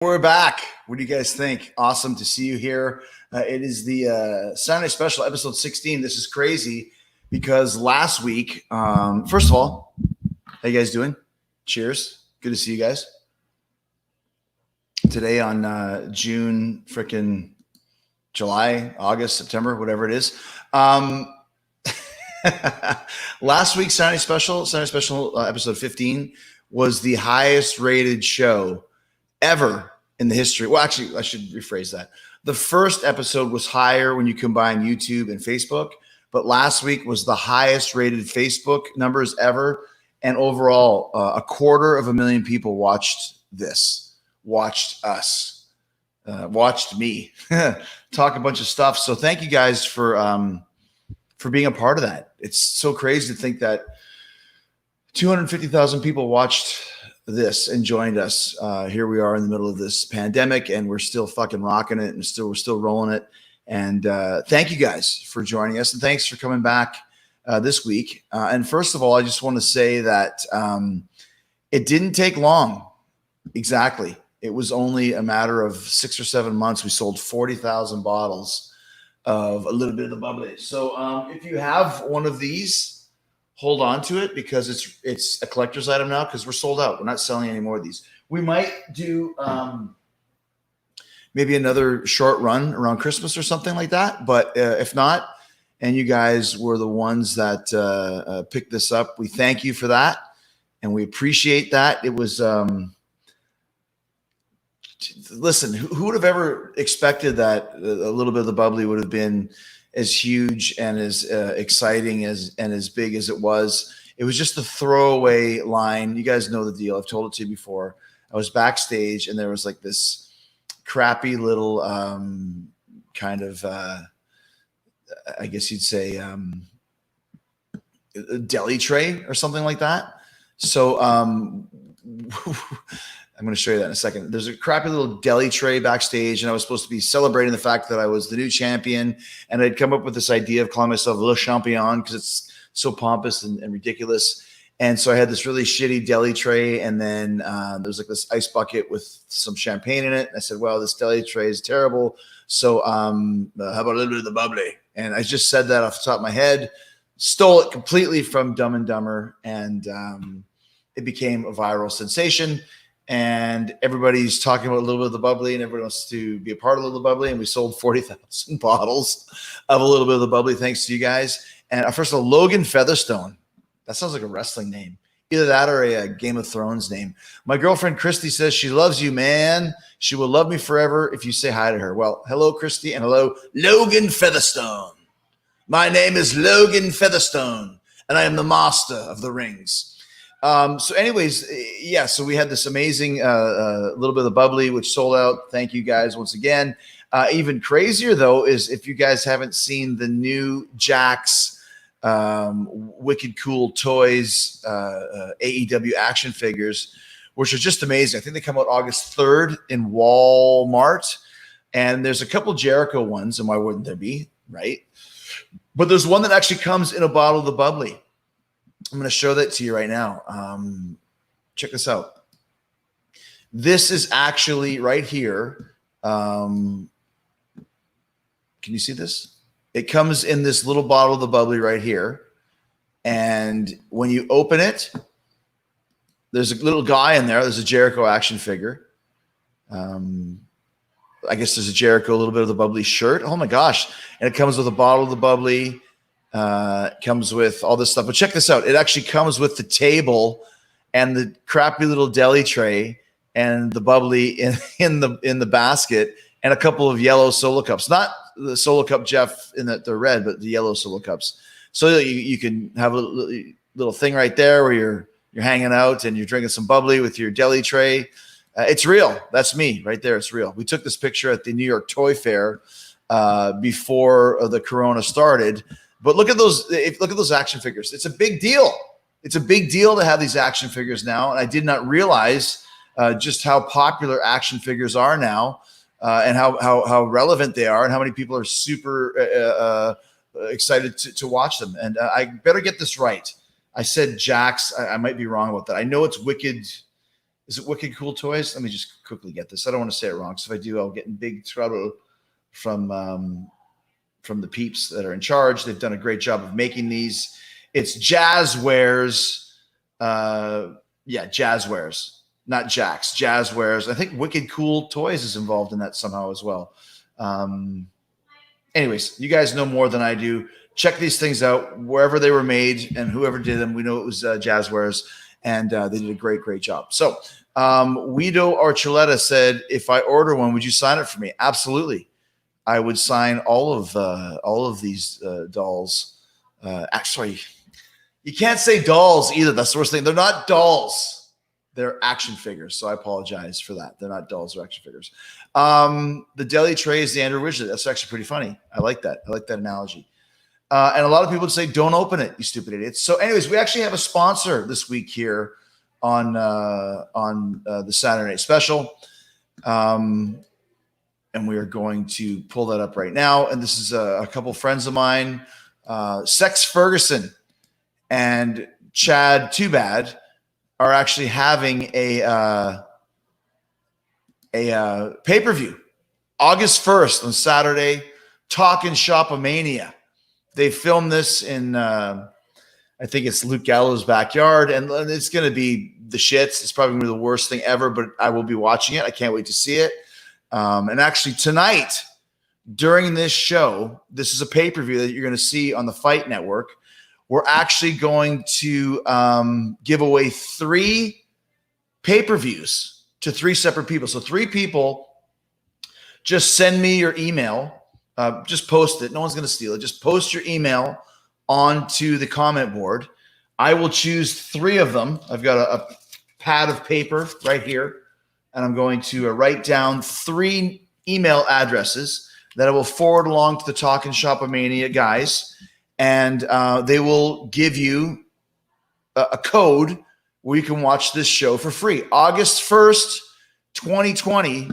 We're back. What do you guys think? Awesome to see you here. It is the Saturday special, episode 16. This is crazy because last week, first of all, how you guys doing? Cheers. Good to see you guys. Today on June, freaking July, August, September, whatever it is. Last week's Saturday special, episode 15, was the highest rated show ever in the history. Well, actually, I should rephrase that. The first episode was higher when you combine YouTube and Facebook, but last week was the highest rated Facebook numbers ever. And overall, 250,000 people watched this, watched us, watched me talk a bunch of stuff. So thank you guys for being a part of that. It's so crazy to think that 250,000 people watched this and joined us. Here we are in the middle of this pandemic, and we're still fucking rocking it, and we're still rolling it. And thank you guys for joining us, and thanks for coming back this week. And first of all, I just want to say that it didn't take long. Exactly, it was only a matter of 6 or 7 months. We sold 40,000 bottles of a little bit of the bubbly. So if you have one of these, hold on to it because it's a collector's item now because we're sold out. We're not selling any more of these. We might do maybe another short run around Christmas or something like that. But if not, and you guys were the ones that picked this up, we thank you for that. And we appreciate that. It was, listen, who would have ever expected that a little bit of the bubbly would have been as huge and as exciting and as big as it was. It was just a throwaway line. You guys know the deal. I've told it to you before. I was backstage and there was like this crappy little kind of, I guess you'd say a deli tray or something like that. So I'm going to show you that in a second. There's a crappy little deli tray backstage, and I was supposed to be celebrating the fact that I was the new champion. And I'd come up with this idea of calling myself Le Champion because it's so pompous and ridiculous. And so I had this really shitty deli tray, and then there's like this ice bucket with some champagne in it. And I said, well, this deli tray is terrible. So how about a little bit of the bubbly? And I just said that off the top of my head, stole it completely from Dumb and Dumber, and it became a viral sensation. And everybody's talking about a little bit of the bubbly, and everybody wants to be a part of a little bubbly. And we sold 40,000 bottles of a little bit of the bubbly, thanks to you guys. And first of all, Logan Featherstone. That sounds like a wrestling name. Either that or a Game of Thrones name. My girlfriend, Christy, says she loves you, man. She will love me forever if you say hi to her. Well, hello, Christy, and hello, Logan Featherstone. My name is Logan Featherstone, and I am the master of the rings. So anyways, yeah, so we had this amazing little bit of the bubbly, which sold out. Thank you guys once again. Even crazier, though, is if you guys haven't seen the new Jakks Wicked Cool Toys AEW action figures, which are just amazing. I think they come out August 3rd in Walmart. And there's a couple Jericho ones, and why wouldn't there be, right? But there's one that actually comes in a bottle of the bubbly. I'm going to show that to you right now. Check this out. This is actually right here. Can you see this? It comes in this little bottle of the bubbly right here. And when you open it, there's a little guy in there. There's a Jericho action figure. I guess there's a Jericho, a little bit of the bubbly shirt. Oh my gosh. And it comes with a bottle of the bubbly. Comes with all this stuff, but check this out. It actually comes with the table and the crappy little deli tray and the bubbly in the basket and a couple of yellow solo cups, not the solo cup Jeff in that they're red, but the yellow solo cups. So you can have a little thing right there where you're hanging out and you're drinking some bubbly with your deli tray. It's real. That's me right there. It's real. We took this picture at the New York Toy Fair before the Corona started. But look at those action figures. It's a big deal. It's a big deal to have these action figures now. And I did not realize just how popular action figures are now and how relevant they are and how many people are super excited to watch them. And I better get this right. I said Jakks. I might be wrong about that. I know it's Wicked Is it Wicked Cool Toys? Let me just quickly get this. I don't want to say it wrong. So if I do, I'll get in big trouble from the peeps that are in charge. They've done a great job of making these. It's Jazzwares. Jazzwares, not Jax. Jazzwares. I think Wicked Cool Toys is involved in that somehow as well. Anyways, you guys know more than I do. Check these things out wherever they were made and whoever did them. We know it was Jazzwares, and they did a great job. So Guido Archuleta said, if I order one, would you sign it for me? Absolutely. I would sign all of these dolls. Actually, you can't say dolls either. That's the worst thing. They're not dolls. They're action figures. So I apologize for that. They're not dolls or action figures. The deli tray is the Andrew Widget. That's actually pretty funny. I like that. I like that analogy. And a lot of people would say, don't open it, you stupid idiots. So anyways, we actually have a sponsor this week here on the Saturday Night Special. And we are going to pull that up right now. And this is a couple friends of mine, Sex Ferguson and Chad Too Bad, are actually having a pay-per-view August 1st on Saturday, Talkin' Shopomania. They filmed this in I think it's Luke Gallows' backyard, and it's going to be the shits. It's probably going to be the worst thing ever, but I will be watching it. I can't wait to see it. And actually tonight during this show, this is a pay-per-view that you're going to see on the Fight Network. We're actually going to give away 3 pay-per-views to 3 separate people. So 3 people, just send me your email. Just post it. No one's going to steal it. Just post your email onto the comment board. I will choose 3 of them. I've got a pad of paper right here, and I'm going to write down 3 email addresses that I will forward along to the Talkin' Shopomania guys. And they will give you a code where you can watch this show for free. August 1st, 2020,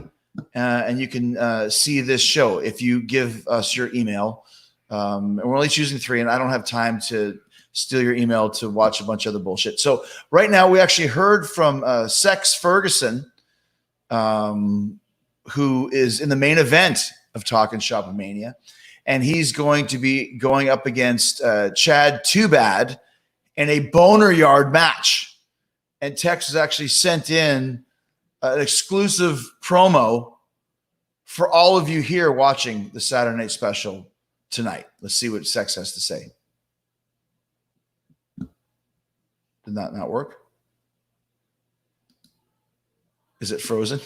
and you can see this show if you give us your email. And we're only choosing 3, and I don't have time to steal your email to watch a bunch of other bullshit. So right now we actually heard from Sex Ferguson, who is in the main event of Talkin' Shopomania. And he's going to be going up against Chad Too Bad in a Boner Yard match. And Tex has actually sent in an exclusive promo for all of you here watching the Saturday Night Special tonight. Let's see what Sex has to say. Did that not work? Is it frozen?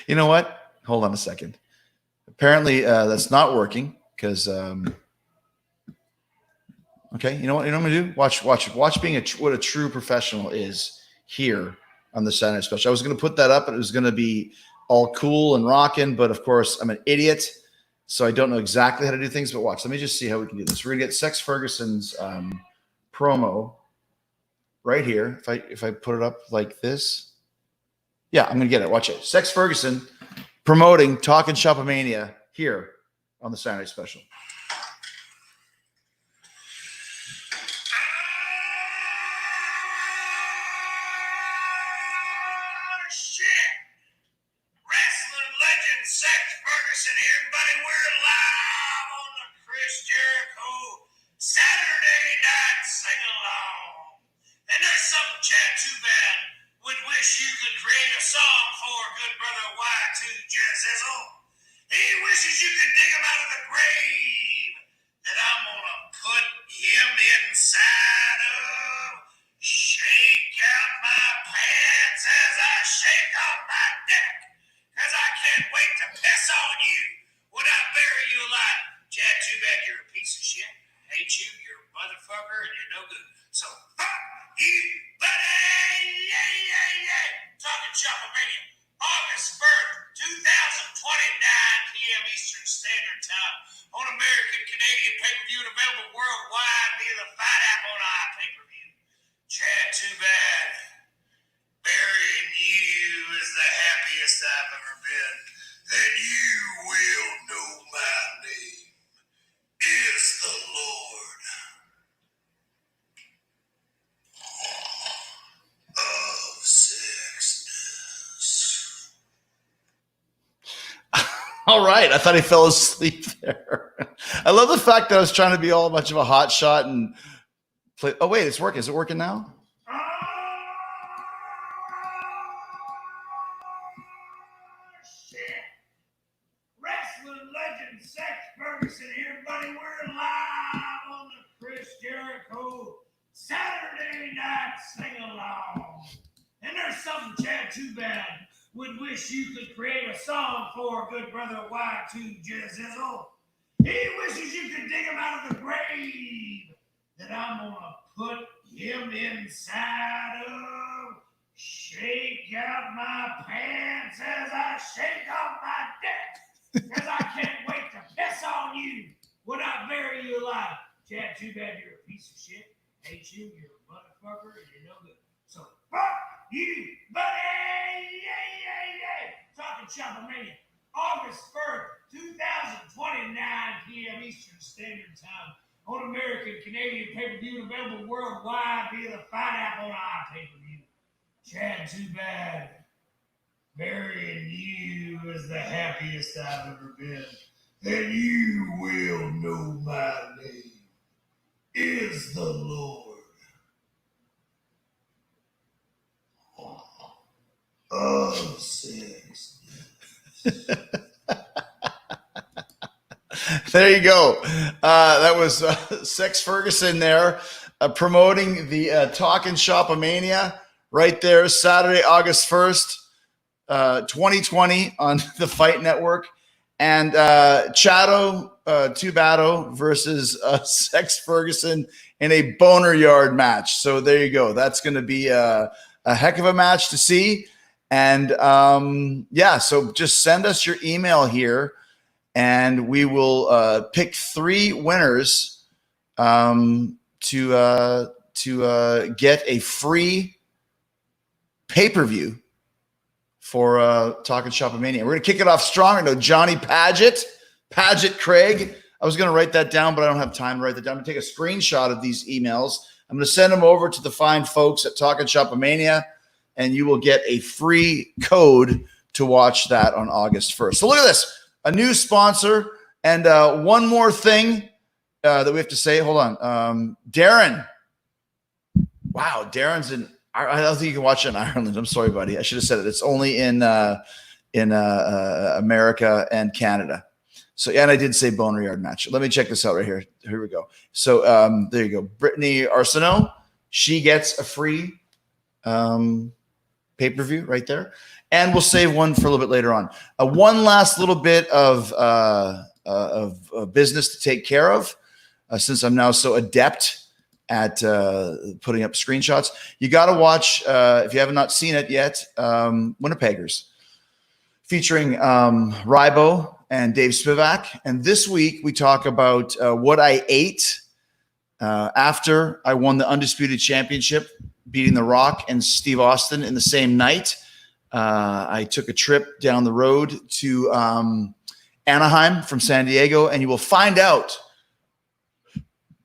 You know what? Hold on a second. Apparently, that's not working because. Okay, you know what? You know what I'm gonna do? Watch being what a true professional is here on the Saturday Night Special. I was gonna put that up, and it was gonna be all cool and rocking, but of course I'm an idiot, so I don't know exactly how to do things. But watch, let me just see how we can do this. We're gonna get Sex Ferguson's promo right here. If I put it up like this, yeah, I'm gonna get it. Watch it. Sex Ferguson promoting Talkin' Shopomania here on the Saturday Night Special. All right. I thought he fell asleep there. I love the fact that I was trying to be all much of a hot shot and play. Oh, wait, it's working. Is it working now? Shit. Wrestling legend Sex Ferguson here, buddy. We're live on the Chris Jericho Saturday Night Sing-Along. And there's something Chad Too Bad would wish you could create a song for, good brother Y2 Jizzle. He wishes you could dig him out of the grave that I'm going to put him inside of. Shake out my pants as I shake off my dick, because I can't wait to piss on you when I bury you alive. Chad, too bad you're a piece of shit. Hate you, you're a motherfucker, and you're no good. So fuck you, buddy! Yeah. Talking Shopomania, August 1st, 2029 p.m. Eastern Standard Time on American, Canadian pay-per-view, available worldwide via the Fight app on iPay-per-view. Chad, too bad. Burying you is the happiest I've ever been. And you will know my name is the Lord of Sex. There you go. That was Sex Ferguson there promoting the Talkin' Shopomania right there, Saturday, August 1st, 2020 on the Fight Network. And Chado Tubado versus Sex Ferguson in a Boner Yard match. So there you go. That's going to be a heck of a match to see. And so just send us your email here, and we will pick 3 winners to get a free pay-per-view for Talkin' Shopomania. We're going to kick it off strong. No, Johnny Paget Craig. I was going to write that down, but I don't have time to write that down. I'm going to take a screenshot of these emails. I'm going to send them over to the fine folks at Talkin' Shopomania, and you will get a free code to watch that on August 1st. So look at this, a new sponsor. And one more thing that we have to say. Hold on. Darren. Wow, Darren's in – I don't think you can watch it in Ireland. I'm sorry, buddy. I should have said it. It's only in America and Canada. So, and I did say Boner Yard match. Let me check this out right here. Here we go. So there you go. Brittany Arsenault, she gets a free pay-per-view right there. And we'll save one for a little bit later on. One last little bit of business to take care of since I'm now so adept at putting up screenshots. You got to watch, if you have not seen it yet, Winnipeggers, featuring Rybo and Dave Spivak. And this week we talk about what I ate after I won the Undisputed Championship, beating The Rock and Steve Austin in the same night. I took a trip down the road to Anaheim from San Diego, and you will find out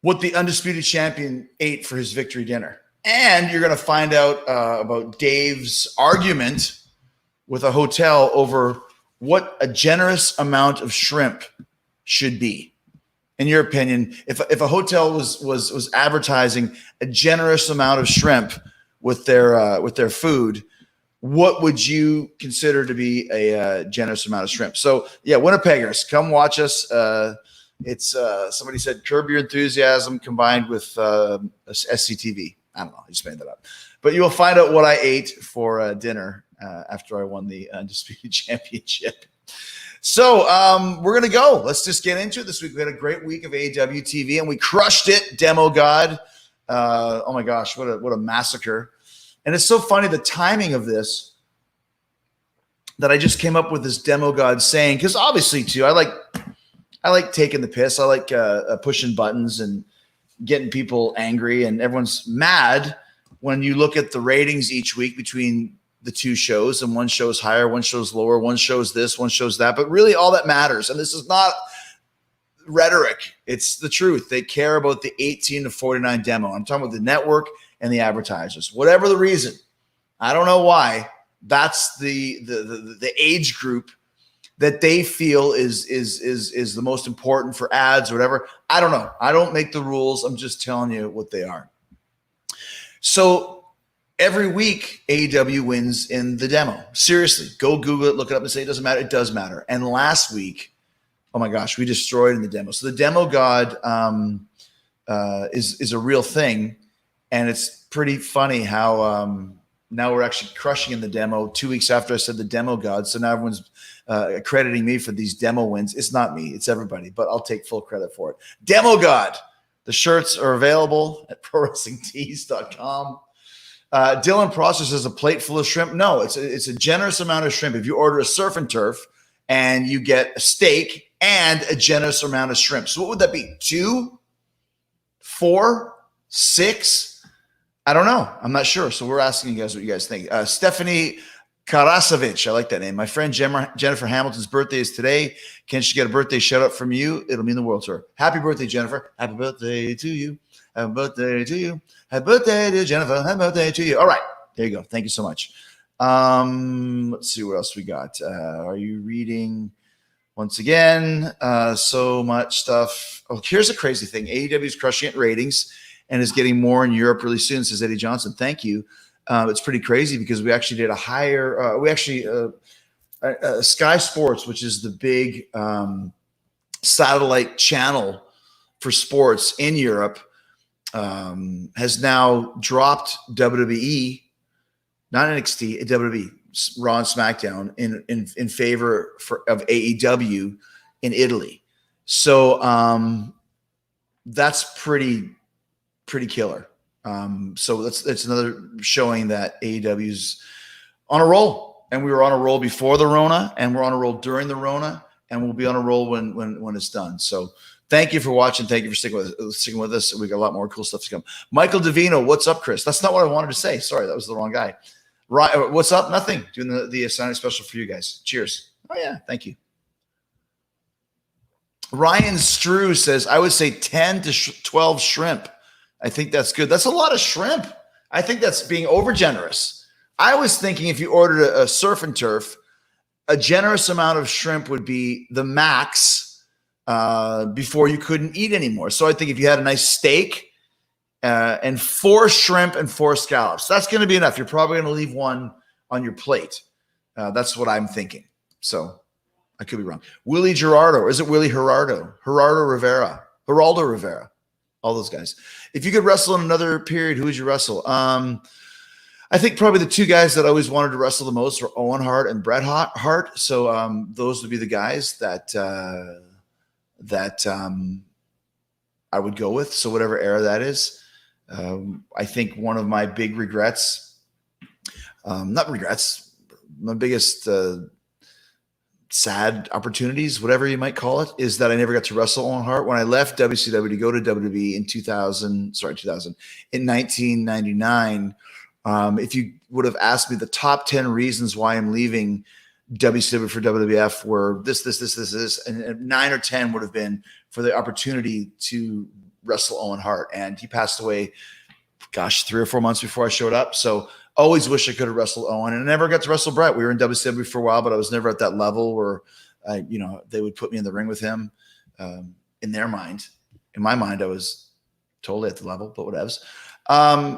what the Undisputed Champion ate for his victory dinner. And you're going to find out about Dave's argument with a hotel over what a generous amount of shrimp should be. In your opinion, if a hotel was advertising a generous amount of shrimp with their food, what would you consider to be a generous amount of shrimp? So yeah, Winnipeggers, come watch us. It's somebody said Curb Your Enthusiasm combined with SCTV. I don't know. I just made that up. But you will find out what I ate for dinner after I won the Undisputed Championship. So we're going to go. Let's just get into it this week. We had a great week of AEW TV, and we crushed it. Demo God. Oh, my gosh. What a massacre. And it's so funny, the timing of this, that I just came up with this Demo God saying, because obviously, too, I like taking the piss. I like pushing buttons and getting people angry, and everyone's mad when you look at the ratings each week between the two shows, and one show's higher, one show's lower, one shows this, one shows that. But really all that matters, and this is not rhetoric, it's the truth. They care about the 18 to 49 demo. I'm talking about the network and the advertisers. Whatever the reason, I don't know why, that's the age group that they feel is the most important for ads or whatever. I don't know. I don't make the rules. I'm just telling you what they are. So every week, AEW wins in the demo. Seriously, go Google it, look it up, and say it doesn't matter. It does matter. And last week, oh my gosh, we destroyed in the demo. So the demo god is a real thing, and it's pretty funny how now we're actually crushing in the demo 2 weeks after I said the demo god. So now everyone's crediting me for these demo wins. It's not me, it's everybody, but I'll take full credit for it. Demo god. The shirts are available at prowrestlingtees.com. Dylan Prosser says a plate full of shrimp. No, it's a generous amount of shrimp. If you order a surf and turf and you get a steak and a generous amount of shrimp. So what would that be? 2, 4, 6? I don't know. I'm not sure. So we're asking you guys what you guys think. Stephanie Karasovic, I like that name. My friend Jennifer Hamilton's birthday is today. Can she get a birthday shout out from you? It'll mean the world to her. Happy birthday, Jennifer. Happy birthday to you. Happy birthday to you. Happy birthday to Jennifer. Happy birthday to you. All right. There you go. Thank you so much. Let's see what else we got. Are you reading? Once again, so much stuff. Oh, here's a crazy thing. AEW is crushing it in ratings and is getting more in Europe really soon, says Eddie Johnson. Thank you. It's pretty crazy because we actually did a higher, Sky Sports, which is the big satellite channel for sports in Europe, has now dropped WWE, not NXT, WWE, Raw and SmackDown in favor of AEW in Italy. So that's pretty killer. So that's another showing that AEW's on a roll, and we were on a roll before the Rona, and we're on a roll during the Rona, and we'll be on a roll when it's done. So thank you for watching. Thank you for sticking with us. We got a lot more cool stuff to come. Michael Davino, what's up, Chris? That's not what I wanted to say. Sorry, that was the wrong guy. Right, what's up? Nothing. Doing the signing special for you guys. Cheers. Oh yeah, thank you. Ryan Strew says, I would say 10 to 12 shrimp. I think that's good. That's a lot of shrimp. I think that's being over generous. I was thinking if you ordered a surf and turf, a generous amount of shrimp would be the max before you couldn't eat anymore. So I think if you had a nice steak and 4 shrimp and 4 scallops, that's going to be enough. You're probably going to leave one on your plate. That's what I'm thinking. So I could be wrong. Willie Gerardo, or is it Willie Gerardo? Gerardo Rivera. All those guys. If you could wrestle in another period, who would you wrestle? I think probably the 2 guys that I always wanted to wrestle the most were Owen Hart and Bret Hart. So those would be the guys that I would go with. So whatever era that is. I think one of my big regrets, not regrets, my biggest sad opportunities, whatever you might call it, is that I never got to wrestle Owen Hart. When I left WCW to go to WWE in 1999, if you would have asked me the top 10 reasons why I'm leaving WCW for WWF were this, and 9 or 10 would have been for the opportunity to wrestle Owen Hart. And he passed away, 3 or 4 months before I showed up. So always wish I could have wrestled Owen, and I never got to wrestle Bret. We were in WCW for a while, but I was never at that level where they would put me in the ring with him. In their mind, in my mind, I was totally at the level, but whatevs.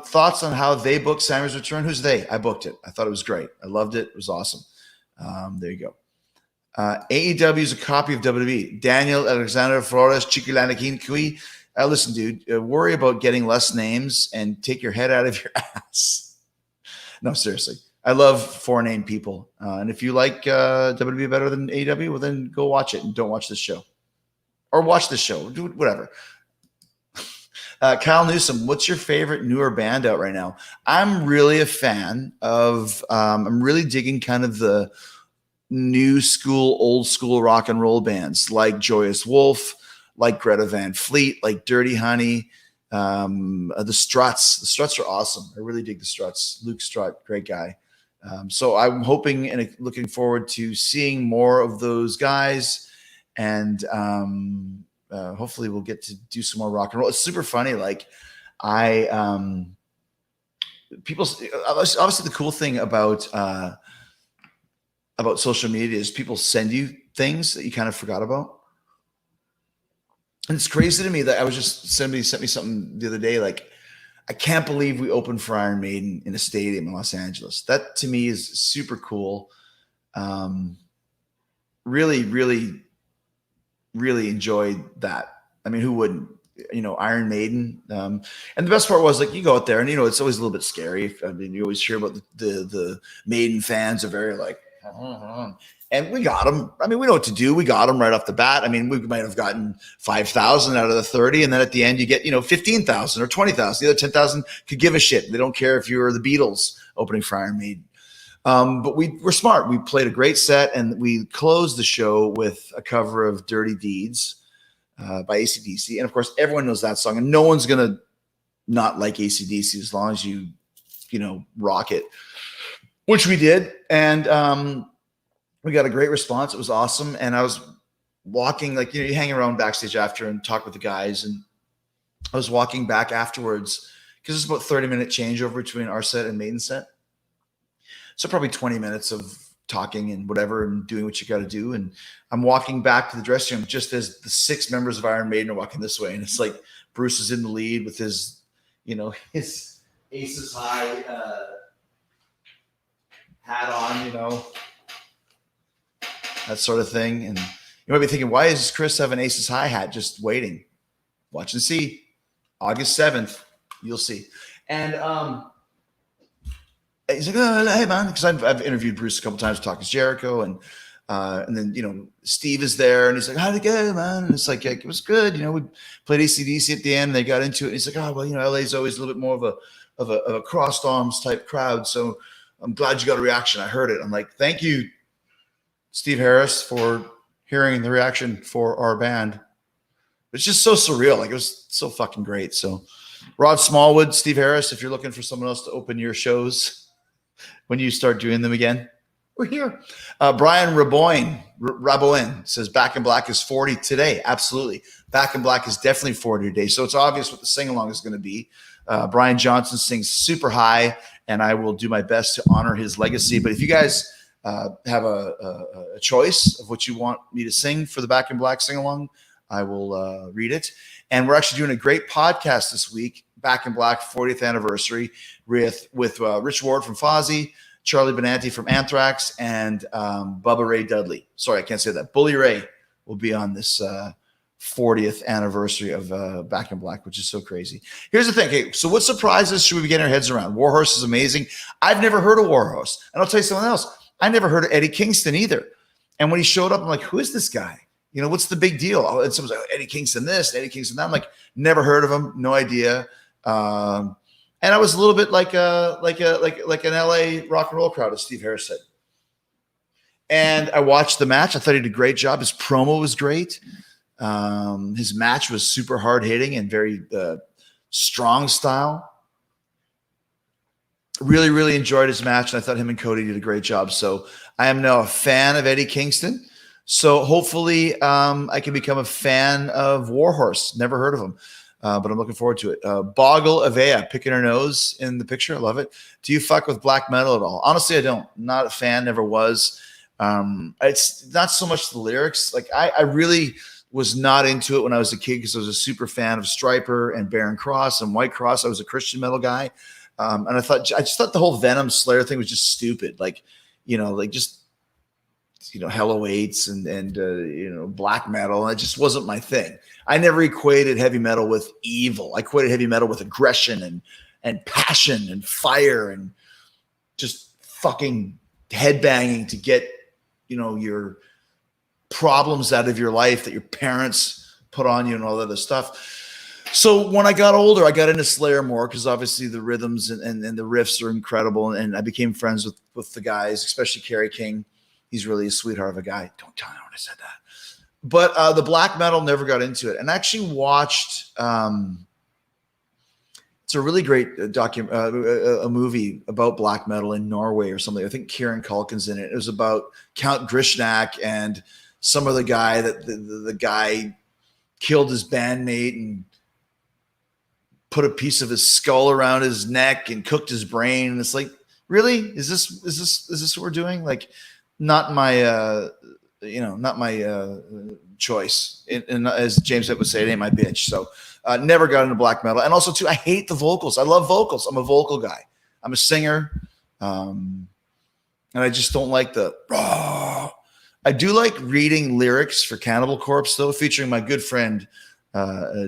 Thoughts on how they booked Sammy's return? Who's they? I booked it. I thought it was great. I loved it. It was awesome. There you go. AEW is a copy of WWE. Daniel Alexander Flores, Chiquilana Quinqui. Listen, dude, worry about getting less names and take your head out of your ass. No, seriously. I love foreign-named people. And if you like WWE better than AEW, well, then go watch it and don't watch this show. Or watch this show. Do whatever. Kyle Newsom, what's your favorite newer band out right now? I'm really a fan of I'm really digging kind of the new school, old school rock and roll bands like Joyous Wolf, like Greta Van Fleet, like Dirty Honey. The Struts are awesome. I really dig the Struts. Luke Strutt, great guy. So I'm hoping and looking forward to seeing more of those guys, and hopefully we'll get to do some more rock and roll. It's super funny. Like people, obviously the cool thing about social media is people send you things that you kind of forgot about. And it's crazy to me that somebody sent me something the other day. Like, I can't believe we opened for Iron Maiden in a stadium in Los Angeles. That to me is super cool. Really, really, really enjoyed that. I mean, who wouldn't? Iron Maiden. And the best part was, like, you go out there and, it's always a little bit scary. I mean, you always hear about the Maiden fans are very like, and we got them. I mean, we know what to do. We got them right off the bat. I mean, we might have gotten 5,000 out of the 30, and then at the end you get 15,000 or 20,000. The other 10,000 could give a shit. They don't care if you were the Beatles opening for Iron Maiden. But we were smart. We played a great set, and we closed the show with a cover of "Dirty Deeds" by AC/DC, and of course everyone knows that song, and no one's gonna not like AC/DC as long as you rock it, which we did. And we got a great response. It was awesome. And I was walking, like, you hang around backstage after and talk with the guys. And I was walking back afterwards because it's about 30-minute changeover between our set and Maiden set. So probably 20 minutes of talking and whatever and doing what you got to do. And I'm walking back to the dressing room just as the 6 members of Iron Maiden are walking this way. And it's like Bruce is in the lead with his, his Aces High hat on, that sort of thing. And you might be thinking, why does Chris have an Aces High hat just waiting? Watch and see. August 7th, you'll see. And he's like, oh, hey, man, because I've interviewed Bruce a couple times, talking to Jericho, and then, Steve is there, and he's like, how'd it go, man? And it's like, it was good. We played AC/DC at the end, and they got into it. And he's like, oh, well, LA's always a little bit more of a crossed arms type crowd. So I'm glad you got a reaction. I heard it. I'm like, thank you, Steve Harris, for hearing the reaction for our band. It's just so surreal. Like, it was so fucking great. So Rod Smallwood, Steve Harris, if you're looking for someone else to open your shows when you start doing them again, we're here. Brian Raboin says Back in Black is 40 today. Absolutely. Back in Black is definitely 40 today. So it's obvious what the sing-along is going to be. Brian Johnson sings super high, and I will do my best to honor his legacy. But if you guys have a choice of what you want me to sing for the Back in Black sing-along, I will read it. And we're actually doing a great podcast this week, Back in Black 40th anniversary, with Rich Ward from Fozzy, Charlie Benanti from Anthrax, and Bubba Ray Dudley. Sorry, I can't say that. Bully Ray will be on this 40th anniversary of Back in Black, which is so crazy. Here's the thing. Okay, so what surprises should we be getting our heads around? Warhorse is amazing. I've never heard of Warhorse. And I'll tell you something else. I never heard of Eddie Kingston either. And when he showed up, I'm like, who is this guy? What's the big deal? And someone's like, oh, Eddie Kingston this, Eddie Kingston that. I'm like, never heard of him. No idea. And I was a little bit like an LA rock and roll crowd, as Steve Harris said. And I watched the match. I thought he did a great job. His promo was great. His match was super hard hitting and very strong style. Really, really enjoyed his match, and I thought him and Cody did a great job. So I am now a fan of Eddie Kingston. So hopefully I can become a fan of Warhorse. Never heard of him, but I'm looking forward to it. Boggle Avea, picking her nose in the picture. I love it. Do you fuck with black metal at all? Honestly, I don't. Not a fan, never was. It's not so much the lyrics. Like, I really was not into it when I was a kid because I was a super fan of Stryper and Barren Cross and White Cross. I was a Christian metal guy. And I just thought the whole Venom Slayer thing was just stupid. Like, Hello 8s and black metal. And it just wasn't my thing. I never equated heavy metal with evil. I equated heavy metal with aggression and passion and fire and just fucking headbanging to get, your problems out of your life that your parents put on you and all that other stuff. So when I got older, I got into Slayer more because obviously the rhythms and the riffs are incredible. And I became friends with the guys, especially Kerry King. He's really a sweetheart of a guy. Don't tell anyone I said that. But the black metal, never got into it. And I actually watched it's a really great a movie about black metal in Norway or something. I think Kieran Culkin's in it. It was about Count Grishnak and some other guy that the guy killed his bandmate and put a piece of his skull around his neck and cooked his brain. And it's like, really? Is this what we're doing? Like, not my not my choice. And as James would say, it ain't my bitch. So never got into black metal. And also too, I hate the vocals. I love vocals. I'm a vocal guy. I'm a singer. And I just don't like the raw. I do like reading lyrics for Cannibal Corpse, though, featuring my good friend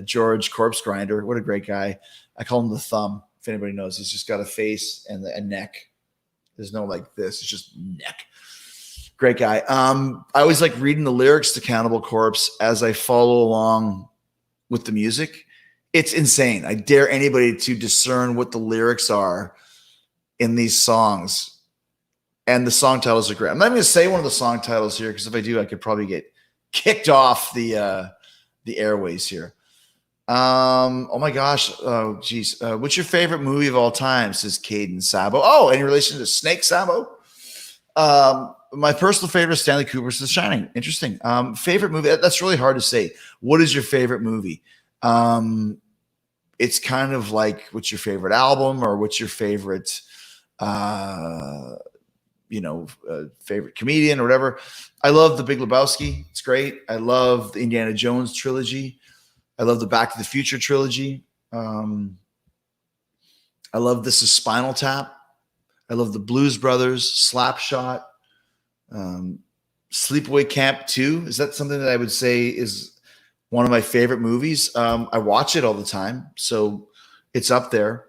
George Corpse Grinder. What a great guy. I call him the Thumb, if anybody knows. He's just got a face and a neck. There's no like this. It's just neck. Great guy. I always like reading the lyrics to Cannibal Corpse as I follow along with the music. It's insane. I dare anybody to discern what the lyrics are in these songs. And the song titles are great. I'm not going to say one of the song titles here because if I do, I could probably get kicked off the airways here. Oh my gosh. Oh geez. What's your favorite movie of all time? Says Caden Sabo. Oh, any relation to Snake Sabo? My personal favorite is Stanley Kubrick's The Shining. Interesting. Favorite movie? That's really hard to say. What is your favorite movie? It's kind of like what's your favorite album or what's your favorite favorite comedian or whatever. I love The Big Lebowski. It's great. I love the Indiana Jones trilogy. I love the Back to the Future trilogy. I love This Is Spinal Tap. I love the Blues Brothers, Slapshot, Sleepaway Camp 2. Is that something that I would say is one of my favorite movies? I watch it all the time, so it's up there.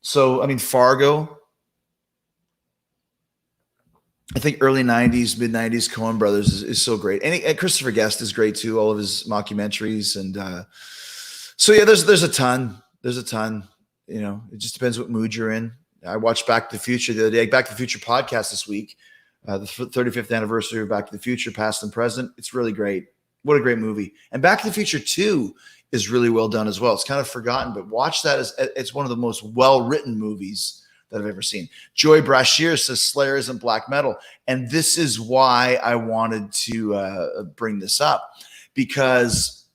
So, I mean, Fargo. I think early 90s, mid 90s, Coen Brothers is so great. And Christopher Guest is great too. All of his mockumentaries. And so, yeah, there's a ton. There's a ton. It just depends what mood you're in. I watched Back to the Future the other day. Back to the Future podcast this week. The 35th anniversary of Back to the Future, past and present. It's really great. What a great movie. And Back to the Future 2 is really well done as well. It's kind of forgotten, but watch that. It's one of the most well-written movies that I've ever seen. Joy Brashear says Slayer isn't black metal. And this is why I wanted to bring this up. Because,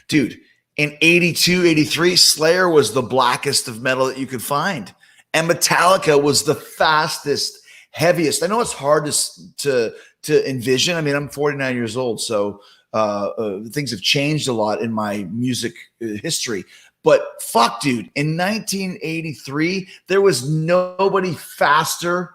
dude, in 82, 83, Slayer was the blackest of metal that you could find. And Metallica was the fastest, heaviest. I know it's hard to envision. I mean, I'm 49 years old, so things have changed a lot in my music history. But fuck, dude, in 1983, there was nobody faster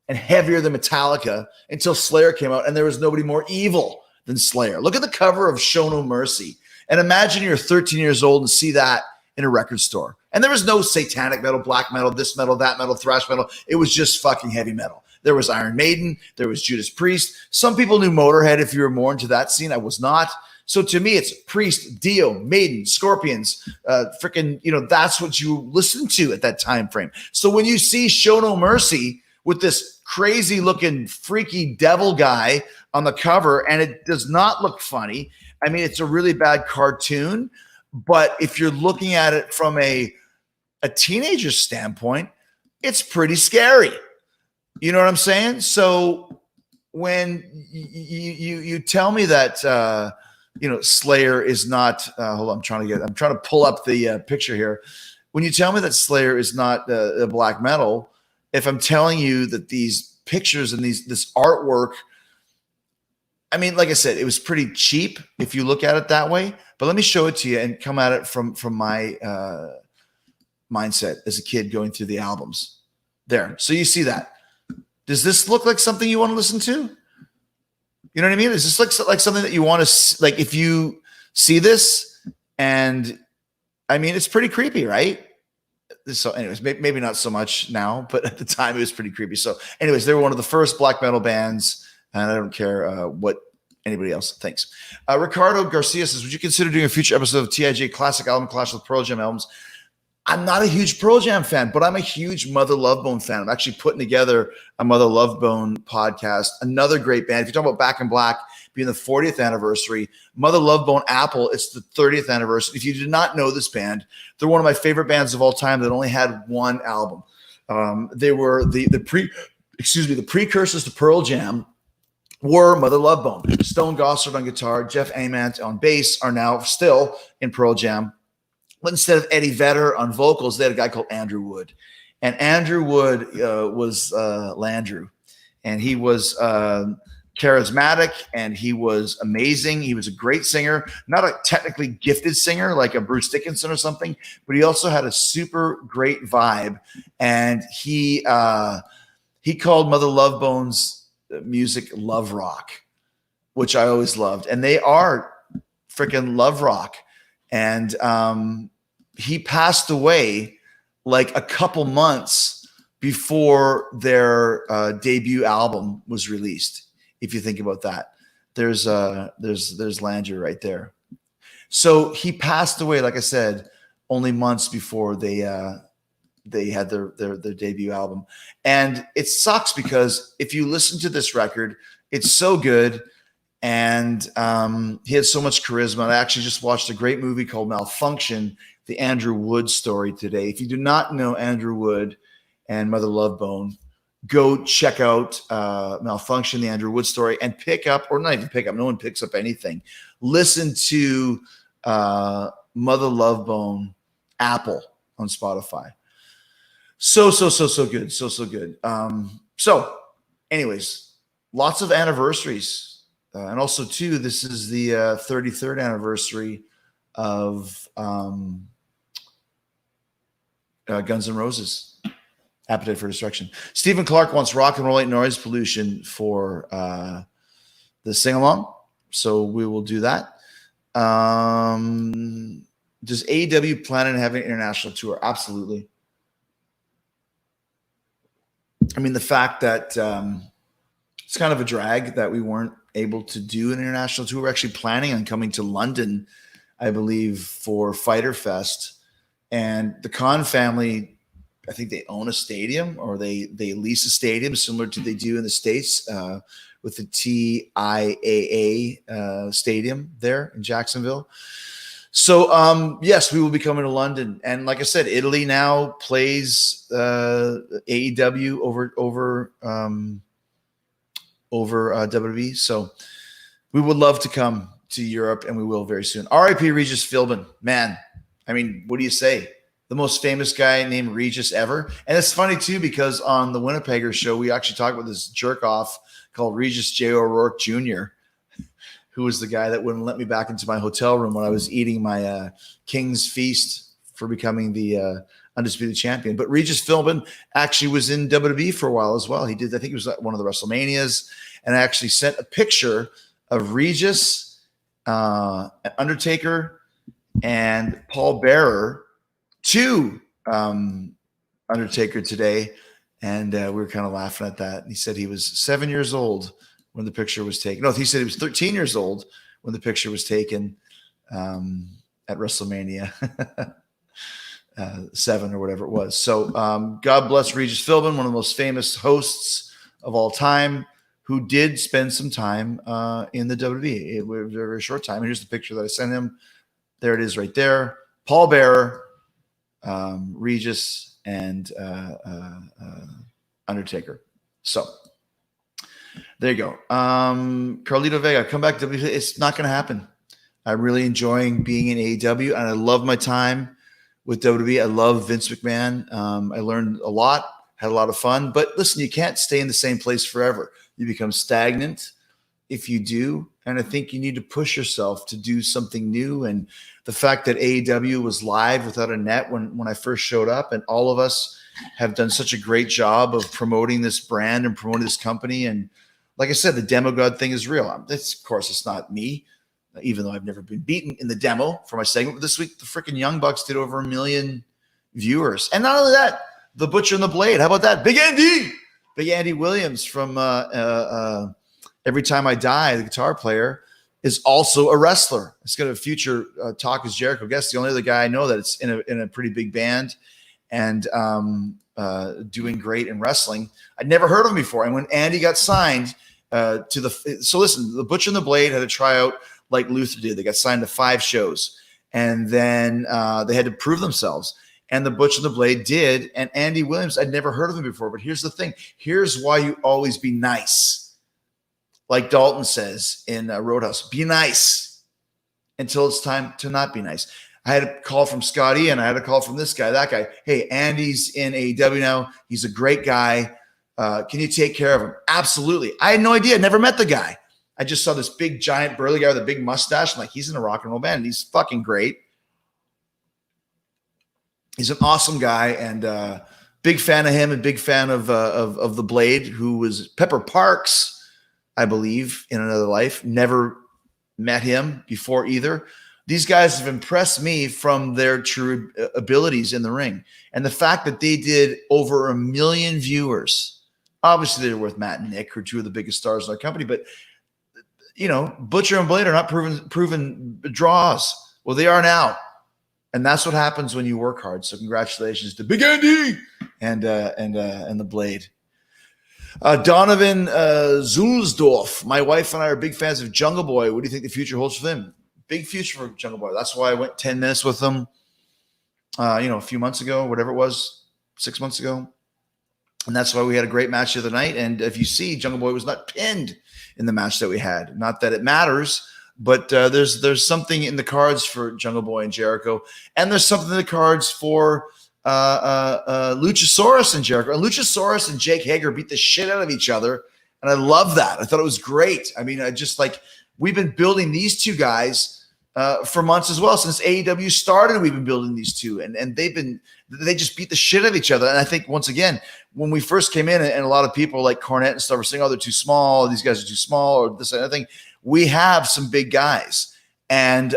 and heavier than Metallica until Slayer came out, and there was nobody more evil than Slayer. Look at the cover of Show No Mercy, and imagine you're 13 years old and see that in a record store. And there was no satanic metal, black metal, this metal, that metal, thrash metal. It was just fucking heavy metal. There was Iron Maiden. There was Judas Priest. Some people knew Motorhead if you were more into that scene. I was not. So to me, it's Priest, Dio, Maiden, Scorpions, that's what you listened to at that time frame. So when you see Show No Mercy with this crazy looking freaky devil guy on the cover, and it does not look funny. I mean, it's a really bad cartoon, but if you're looking at it from a teenager standpoint, it's pretty scary. You know what I'm saying? So when you tell me that, Slayer is not, hold on, I'm trying to pull up the picture here. When you tell me that Slayer is not a black metal, if I'm telling you that these pictures and this artwork, I mean, like I said, it was pretty cheap if you look at it that way, but let me show it to you and come at it from my mindset as a kid going through the albums there. So you see that. Does this look like something you want to listen to? You know what I mean? Is this like something that you want to, like, if you see this, and I mean, it's pretty creepy, right? So anyways, maybe not so much now, but at the time it was pretty creepy. So anyways, they were one of the first black metal bands, and I don't care what anybody else thinks. Ricardo Garcia says, would you consider doing a future episode of TIJ Classic Album Clash with Pearl Jam albums? I'm not a huge Pearl Jam fan, but I'm a huge Mother Love Bone fan. I'm actually putting together a Mother Love Bone podcast, another great band. If you're talking about Back in Black being the 40th anniversary, Mother Love Bone Apple, it's the 30th anniversary. If you did not know this band, they're one of my favorite bands of all time that only had one album. They were the precursors to Pearl Jam were Mother Love Bone. Stone Gossard on guitar, Jeff Ament on bass are now still in Pearl Jam. But instead of Eddie Vedder on vocals, they had a guy called Andrew Wood. And Andrew Wood was Landrew. and he was charismatic, and he was amazing. He was a great singer, not a technically gifted singer like a Bruce Dickinson or something, but he also had a super great vibe. And he called Mother Love Bone's music love rock, which I always loved. And they are freaking love rock. And he passed away like a couple months before their debut album was released. If you think about that, there's Landry right there. So he passed away, like I said, only months before they had their debut album. And it sucks because if you listen to this record, it's so good. And he had so much charisma. I actually just watched a great movie called Malfunction, the Andrew Wood story today. If you do not know Andrew Wood and Mother Love Bone, go check out Malfunction, the Andrew Wood story, and pick up, or not even pick up, no one picks up anything. Listen to Mother Love Bone, Apple on Spotify. So good. So good. So anyways, lots of anniversaries. And also too, this is the 33rd anniversary of Guns N' Roses. Appetite for Destruction. Stephen Clark wants Rock and Roll Ain't Noise Pollution for the sing-along. So we will do that. Does AEW plan on having an international tour? Absolutely. I mean, the fact that it's kind of a drag that we weren't able to do an international tour. We're actually planning on coming to London, I believe, for Fyter Fest. And the Khan family, I think they own a stadium, or they lease a stadium similar to they do in the States with the TIAA stadium there in Jacksonville. So yes, we will be coming to London. And like I said, Italy now plays AEW over WWE. So we would love to come to Europe, and we will very soon. R.I.P. Regis Philbin. Man, I mean, what do you say? The most famous guy named Regis ever. And it's funny too, because on the Winnipegger show, we actually talked about this jerk off called Regis J. O'Rourke Jr., who was the guy that wouldn't let me back into my hotel room when I was eating my King's Feast for becoming the undisputed champion. But Regis Philbin actually was in WWE for a while as well. He did, I think it was one of the WrestleManias, and I actually sent a picture of Regis, Undertaker, and Paul Bearer to Undertaker today, and we were kind of laughing at that. And he said he was 7 years old when the picture was taken. No, he said he was 13 years old when the picture was taken at WrestleMania 7 or whatever it was. So God bless Regis Philbin, one of the most famous hosts of all time, who did spend some time in the WWE. It was a very short time. And here's the picture that I sent him. There it is right there. Paul Bearer, Regis, and Undertaker. So there you go. Carlito Vega, come back to WWE. It's not going to happen. I'm really enjoying being in AEW, and I love my time with WWE. I love Vince McMahon. I learned a lot, had a lot of fun. But listen, you can't stay in the same place forever. You become stagnant if you do. And I think you need to push yourself to do something new. And the fact that AEW was live without a net when I first showed up, and all of us have done such a great job of promoting this brand and promoting this company. And like I said, the demo god thing is real. Of course, it's not me, even though I've never been beaten in the demo for my segment. But this week, the freaking Young Bucks did over 1 million viewers. And not only that, the Butcher and the Blade. How about that? Big Andy Williams from Every Time I Die, the guitar player, is also a wrestler. It's got a future Talk is Jericho guest. The only other guy I know that's in a pretty big band and doing great in wrestling. I'd never heard of him before. And when Andy got signed so listen, the Butcher and the Blade had a tryout like Luther did. They got signed to 5 shows, and then they had to prove themselves. And the Butcher and the Blade did. And Andy Williams, I'd never heard of him before. But here's the thing. Here's why you always be nice. Like Dalton says in Roadhouse, be nice until it's time to not be nice. I had a call from Scotty, and I had a call from this guy, that guy. Hey, Andy's in AEW now. He's a great guy. Can you take care of him? Absolutely. I had no idea. Never met the guy. I just saw this big, giant, burly guy with a big mustache. I'm like, he's in a rock and roll band. He's fucking great. He's an awesome guy, and big fan of him and big fan of the Blade, who was Pepper Parks, I believe, in another life. Never met him before either. These guys have impressed me from their true abilities in the ring. And the fact that they did over 1 million viewers, obviously they're with Matt and Nick, who are two of the biggest stars in our company, but Butcher and Blade are not proven draws. Well, they are now. And that's what happens when you work hard. So congratulations to Big Andy and the Blade. Donovan Zulsdorf. My wife and I are big fans of Jungle Boy. What do you think the future holds for them? Big future for Jungle Boy. That's why I went 10 minutes with them, a few months ago, whatever it was, 6 months ago. And that's why we had a great match the other night. And if you see, Jungle Boy was not pinned in the match that we had. Not that it matters, but there's something in the cards for Jungle Boy and Jericho. And there's something in the cards for Luchasaurus and Jericho. And Luchasaurus and Jake Hager beat the shit out of each other. And I love that. I thought it was great. I mean, we've been building these two guys for months as well. Since AEW started, we've been building these two, and they just beat the shit out of each other. And I think, once again, when we first came in, and a lot of people like Cornette and stuff were saying, oh, they're too small, these guys are too small, or this and that thing, we have some big guys. And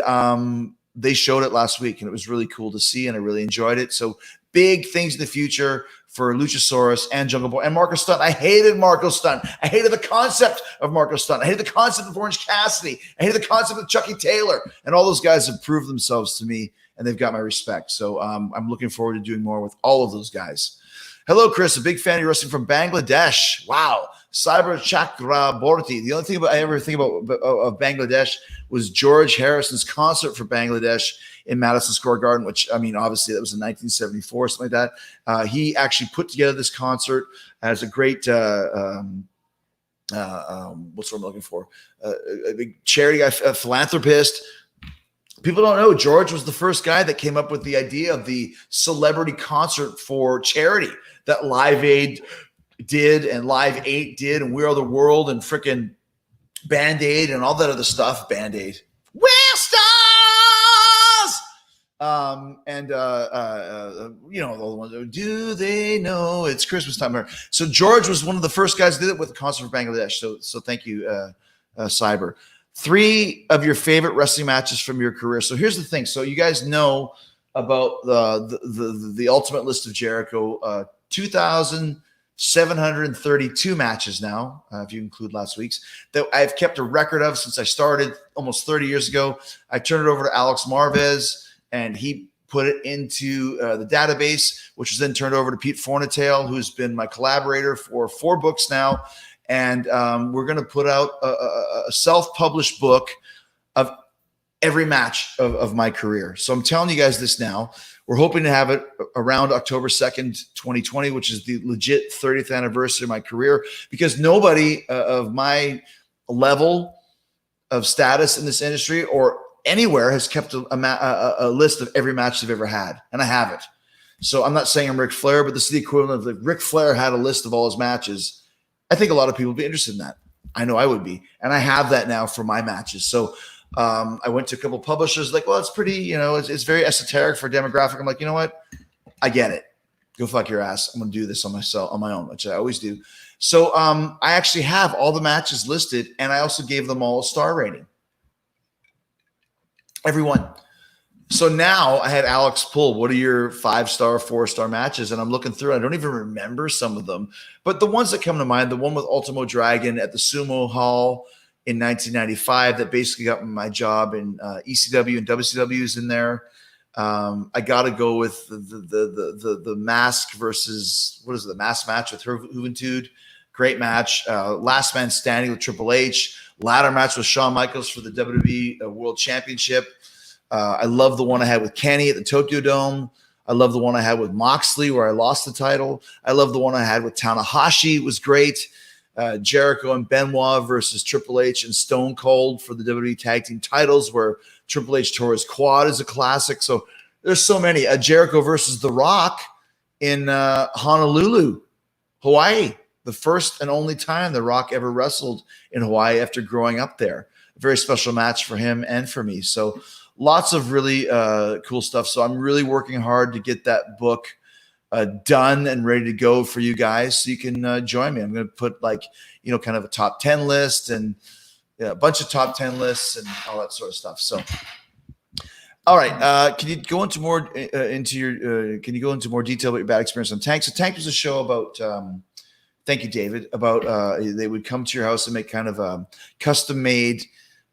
they showed it last week, and it was really cool to see, and I really enjoyed it. So big things in the future for Luchasaurus and Jungle Boy and Marco Stunt. I hated Marco Stunt. I hated the concept of Marco Stunt. I hated the concept of Orange Cassidy. I hated the concept of Chucky Taylor. And all those guys have proved themselves to me, and they've got my respect. So I'm looking forward to doing more with all of those guys. Hello, Chris. A big fan of your wrestling from Bangladesh. Wow. Cyber Chakraborty. The only thing I ever think about of Bangladesh was George Harrison's concert for Bangladesh in Madison Square Garden, which, I mean, obviously that was in 1974, something like that. He actually put together this concert as a great, what's what I'm looking for? A big charity guy, a philanthropist. People don't know George was the first guy that came up with the idea of the celebrity concert for charity that Live Aid did and Live 8 did and We Are the World and frickin' Band-Aid and all that other stuff. Band-Aid. We're stars! All the ones, do they know it's Christmas time? So George was one of the first guys who did it with the concert for Bangladesh. So thank you, Cyber. 3 of your favorite wrestling matches from your career. So here's the thing. So you guys know about the Ultimate List of Jericho, 2,732 matches now, if you include last week's, that I've kept a record of since I started almost 30 years ago. I turned it over to Alex Marvez, and he put it into the database, which was then turned over to Pete Fornatail, who's been my collaborator for 4 books now. And we're going to put out a self-published book of every match of my career. So I'm telling you guys this now. We're hoping to have it around October 2nd, 2020, which is the legit 30th anniversary of my career, because nobody of my level of status in this industry or anywhere has kept a list of every match they've ever had. And I have it. So I'm not saying I'm Ric Flair, but this is the equivalent of if Ric Flair had a list of all his matches. I think a lot of people would be interested in that. I know I would be. And I have that now for my matches. So I went to a couple of publishers like, well, it's pretty, it's very esoteric for a demographic. I'm like, you know what? I get it. Go fuck your ass. I'm going to do this on my own, which I always do. So I actually have all the matches listed, and I also gave them all a star rating. Everyone. So now I had Alex pull, what are your 5-star, 4-star matches? And I'm looking through, I don't even remember some of them, but the ones that come to mind, the one with Ultimo Dragon at the Sumo Hall in 1995, that basically got me my job in ECW and WCW is in there. I got to go with the Mask versus, what is it, the Mask match with Juventud. Great match. Last Man Standing with Triple H. Ladder match with Shawn Michaels for the WWE World Championship. I love the one I had with Kenny at the Tokyo Dome. I love the one I had with Moxley where I lost the title. I love the one I had with Tanahashi. It was great. Jericho and Benoit versus Triple H and Stone Cold for the WWE Tag Team titles where Triple H tore his quad is a classic. So there's so many. Jericho versus The Rock in Honolulu, Hawaii. the first and only time The Rock ever wrestled in Hawaii after growing up there. A very special match for him and for me. So lots of really cool stuff. So I'm really working hard to get that book done and ready to go for you guys, so you can join me. I'm going to put kind of a top 10 list and a bunch of top 10 lists and all that sort of stuff. So, all right. Can you go into more can you go into more detail about your bad experience on Tank? So Tank was a show about, thank you, David, about they would come to your house and make kind of a custom made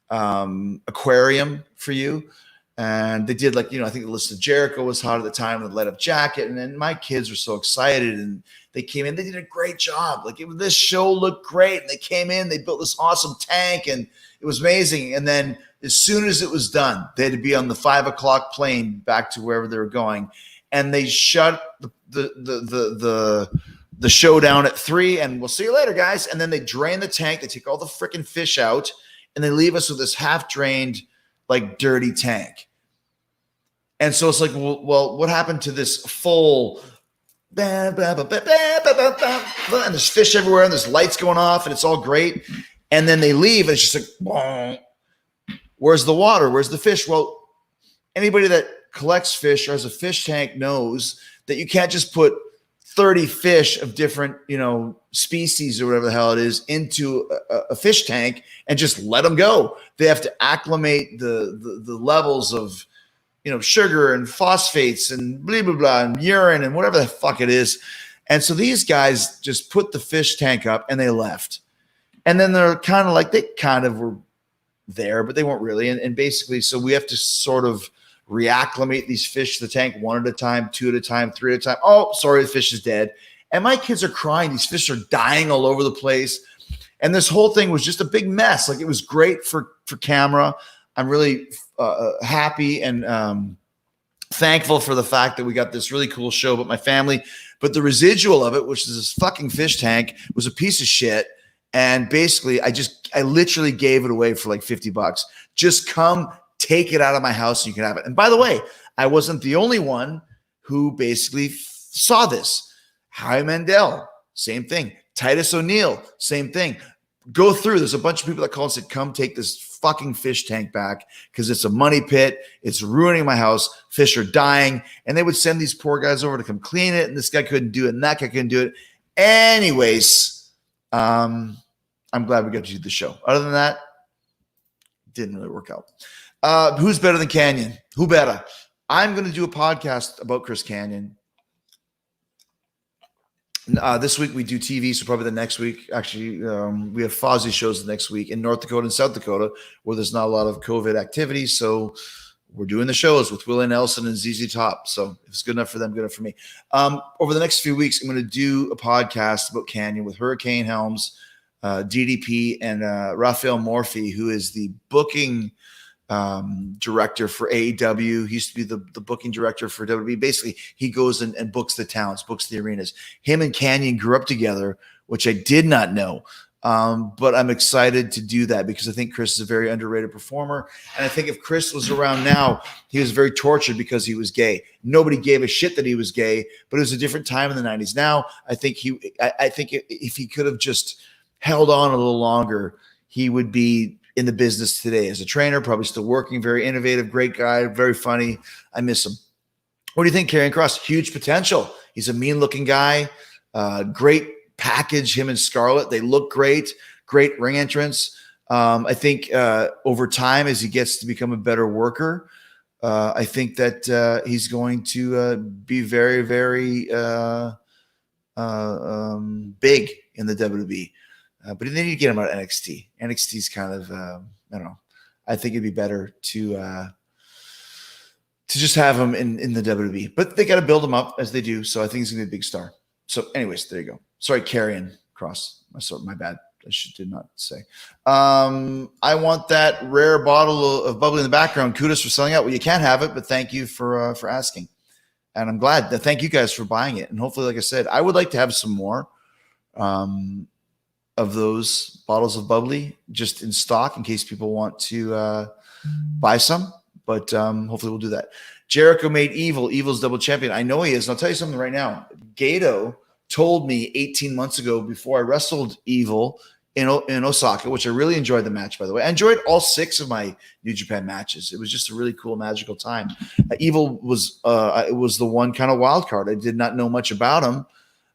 aquarium for you. And they did I think the list of Jericho was hot at the time, the light up jacket. And then my kids were so excited and they came in, they did a great job. This show looked great. And they came in, they built this awesome tank and it was amazing. And then as soon as it was done, they had to be on the 5 o'clock plane back to wherever they were going. And they shut the show down at 3 and we'll see you later, guys. And then they drain the tank. They take all the freaking fish out and they leave us with this half drained, dirty tank. And so it's well, what happened to this full, and there's fish everywhere and there's lights going off and it's all great. And then they leave and it's just where's the water? Where's the fish? Well, anybody that collects fish or has a fish tank knows that you can't just put 30 fish of different, species or whatever the hell it is into a fish tank and just let them go. They have to acclimate the levels of, sugar and phosphates and blah, blah, blah, and urine and whatever the fuck it is. And so these guys just put the fish tank up and they left. And then they're they kind of were there, but they weren't really. And basically, so we have to sort of reacclimate these fish to the tank one at a time, 2 at a time, 3 at a time. Oh, sorry, the fish is dead. And my kids are crying. These fish are dying all over the place. And this whole thing was just a big mess. It was great for camera. I'm really happy and thankful for the fact that we got this really cool show about my family. But the residual of it, which is this fucking fish tank, was a piece of shit. And basically, I literally gave it away for $50. Just come take it out of my house and you can have it. And by the way, I wasn't the only one who basically saw this. Howie Mandel, same thing. Titus O'Neil, same thing. Go through. There's a bunch of people that called and said, come take this fucking fish tank back because it's a money pit. It's ruining my house. Fish are dying. And they would send these poor guys over to come clean it. And this guy couldn't do it. And that guy couldn't do it. Anyways, I'm glad we got to do the show. Other than that, didn't really work out. Who's better than Canyon? Who better? I'm going to do a podcast about Chris Canyon. This week we do TV, so probably the next week. Actually, we have Fozzy shows the next week in North Dakota and South Dakota where there's not a lot of COVID activity. So we're doing the shows with Willie Nelson and ZZ Top. So if it's good enough for them, good enough for me. Over the next few weeks, I'm going to do a podcast about Canyon with Hurricane Helms, DDP, and Raphael Morphy, who is the booking director for AEW. He used to be the booking director for WWE. Basically, he goes and books the towns, books the arenas. Him and Canyon grew up together, which I did not know. But I'm excited to do that because I think Chris is a very underrated performer. And I think if Chris was around now, he was very tortured because he was gay. Nobody gave a shit that he was gay, but it was a different time in the 90s. Now, I think if he could have just held on a little longer, he would be in the business today as a trainer, probably still working, very innovative, great guy, very funny. I miss him. What do you think, Karrion Kross? Huge potential. He's a mean-looking guy, great package, him and Scarlett. They look great ring entrance. I think over time, as he gets to become a better worker, I think that he's going to be very, very big in the WWE. But then you get him out of NXT. NXT's kind of, I don't know. I think it'd be better to just have him in the WWE. But they got to build him up as they do. So I think he's going to be a big star. So anyways, there you go. Sorry, Karrion Kross. My bad. Did not say. I want that rare bottle of bubbly in the background. Kudos for selling out. Well, you can't have it, but thank you for asking. And I'm glad. Thank you guys for buying it. And hopefully, like I said, I would like to have some more of those bottles of bubbly just in stock in case people want to buy some. But hopefully we'll do that. Jericho made Evil. Evil's double champion. I know he is. And I'll tell you something right now. Gato told me 18 months ago before I wrestled Evil in Osaka, which I really enjoyed the match, by the way. I enjoyed all 6 of my New Japan matches. It was just a really cool, magical time. Evil was it was the one kind of wild card. I did not know much about him,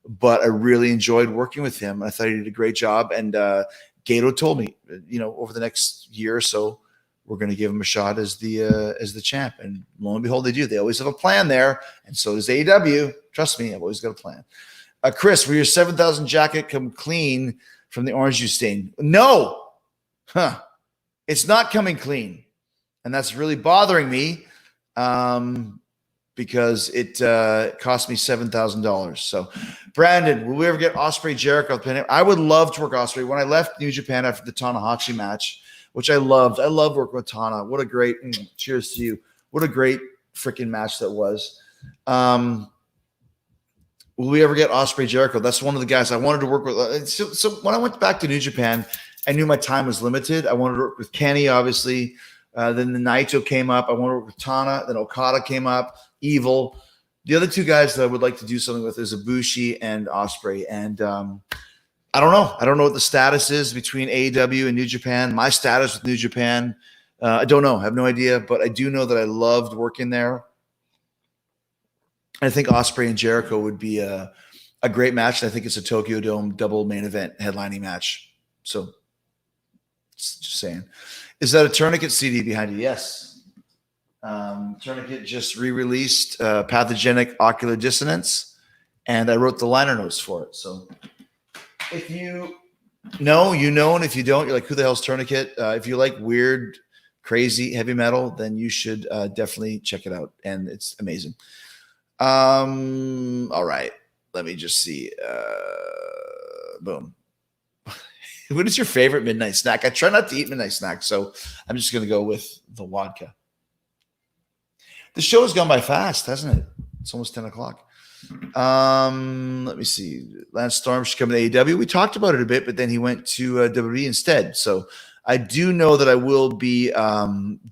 but I really enjoyed working with him. I thought he did a great job. And Gato told me, over the next year or so, we're going to give him a shot as the champ. And lo and behold, they do. They always have a plan there, and so does AEW. Trust me, I've always got a plan. Chris, will your 7,000 jacket come clean from the orange juice stain? No. It's not coming clean. And that's really bothering me because it cost me $7,000. So, Brandon, will we ever get Ospreay Jericho? I would love to work Ospreay. When I left New Japan after the Tanahashi match, which I loved. I love working with Tana. What a great, cheers to you. What a great freaking match that was. Will we ever get Ospreay Jericho? That's one of the guys I wanted to work with. So when I went back to New Japan, I knew my time was limited. I wanted to work with Kenny, obviously. Then the Naito came up. I wanted to work with Tana. Then Okada came up. Evil. The other 2 guys that I would like to do something with is Ibushi and Ospreay. And I don't know. I don't know what the status is between AEW and New Japan. My status with New Japan, I don't know. I have no idea. But I do know that I loved working there. I think Ospreay and Jericho would be a great match. I think it's a Tokyo Dome double main event headlining match. So, just saying. Is that a Tourniquet CD behind you? Yes. Tourniquet just re-released Pathogenic Ocular Dissonance, and I wrote the liner notes for it. So, if you know, you know, and if you don't, you're like, who the hell's Tourniquet? If you like weird, crazy heavy metal, then you should definitely check it out, and it's amazing. All right. Let me just see. Boom. What is your favorite midnight snack? I try not to eat midnight snacks, so I'm just going to go with the vodka. The show has gone by fast, hasn't it? It's almost 10 o'clock. Let me see. Lance Storm should come to AEW. We talked about it a bit, but then he went to WWE instead. So I do know that I will be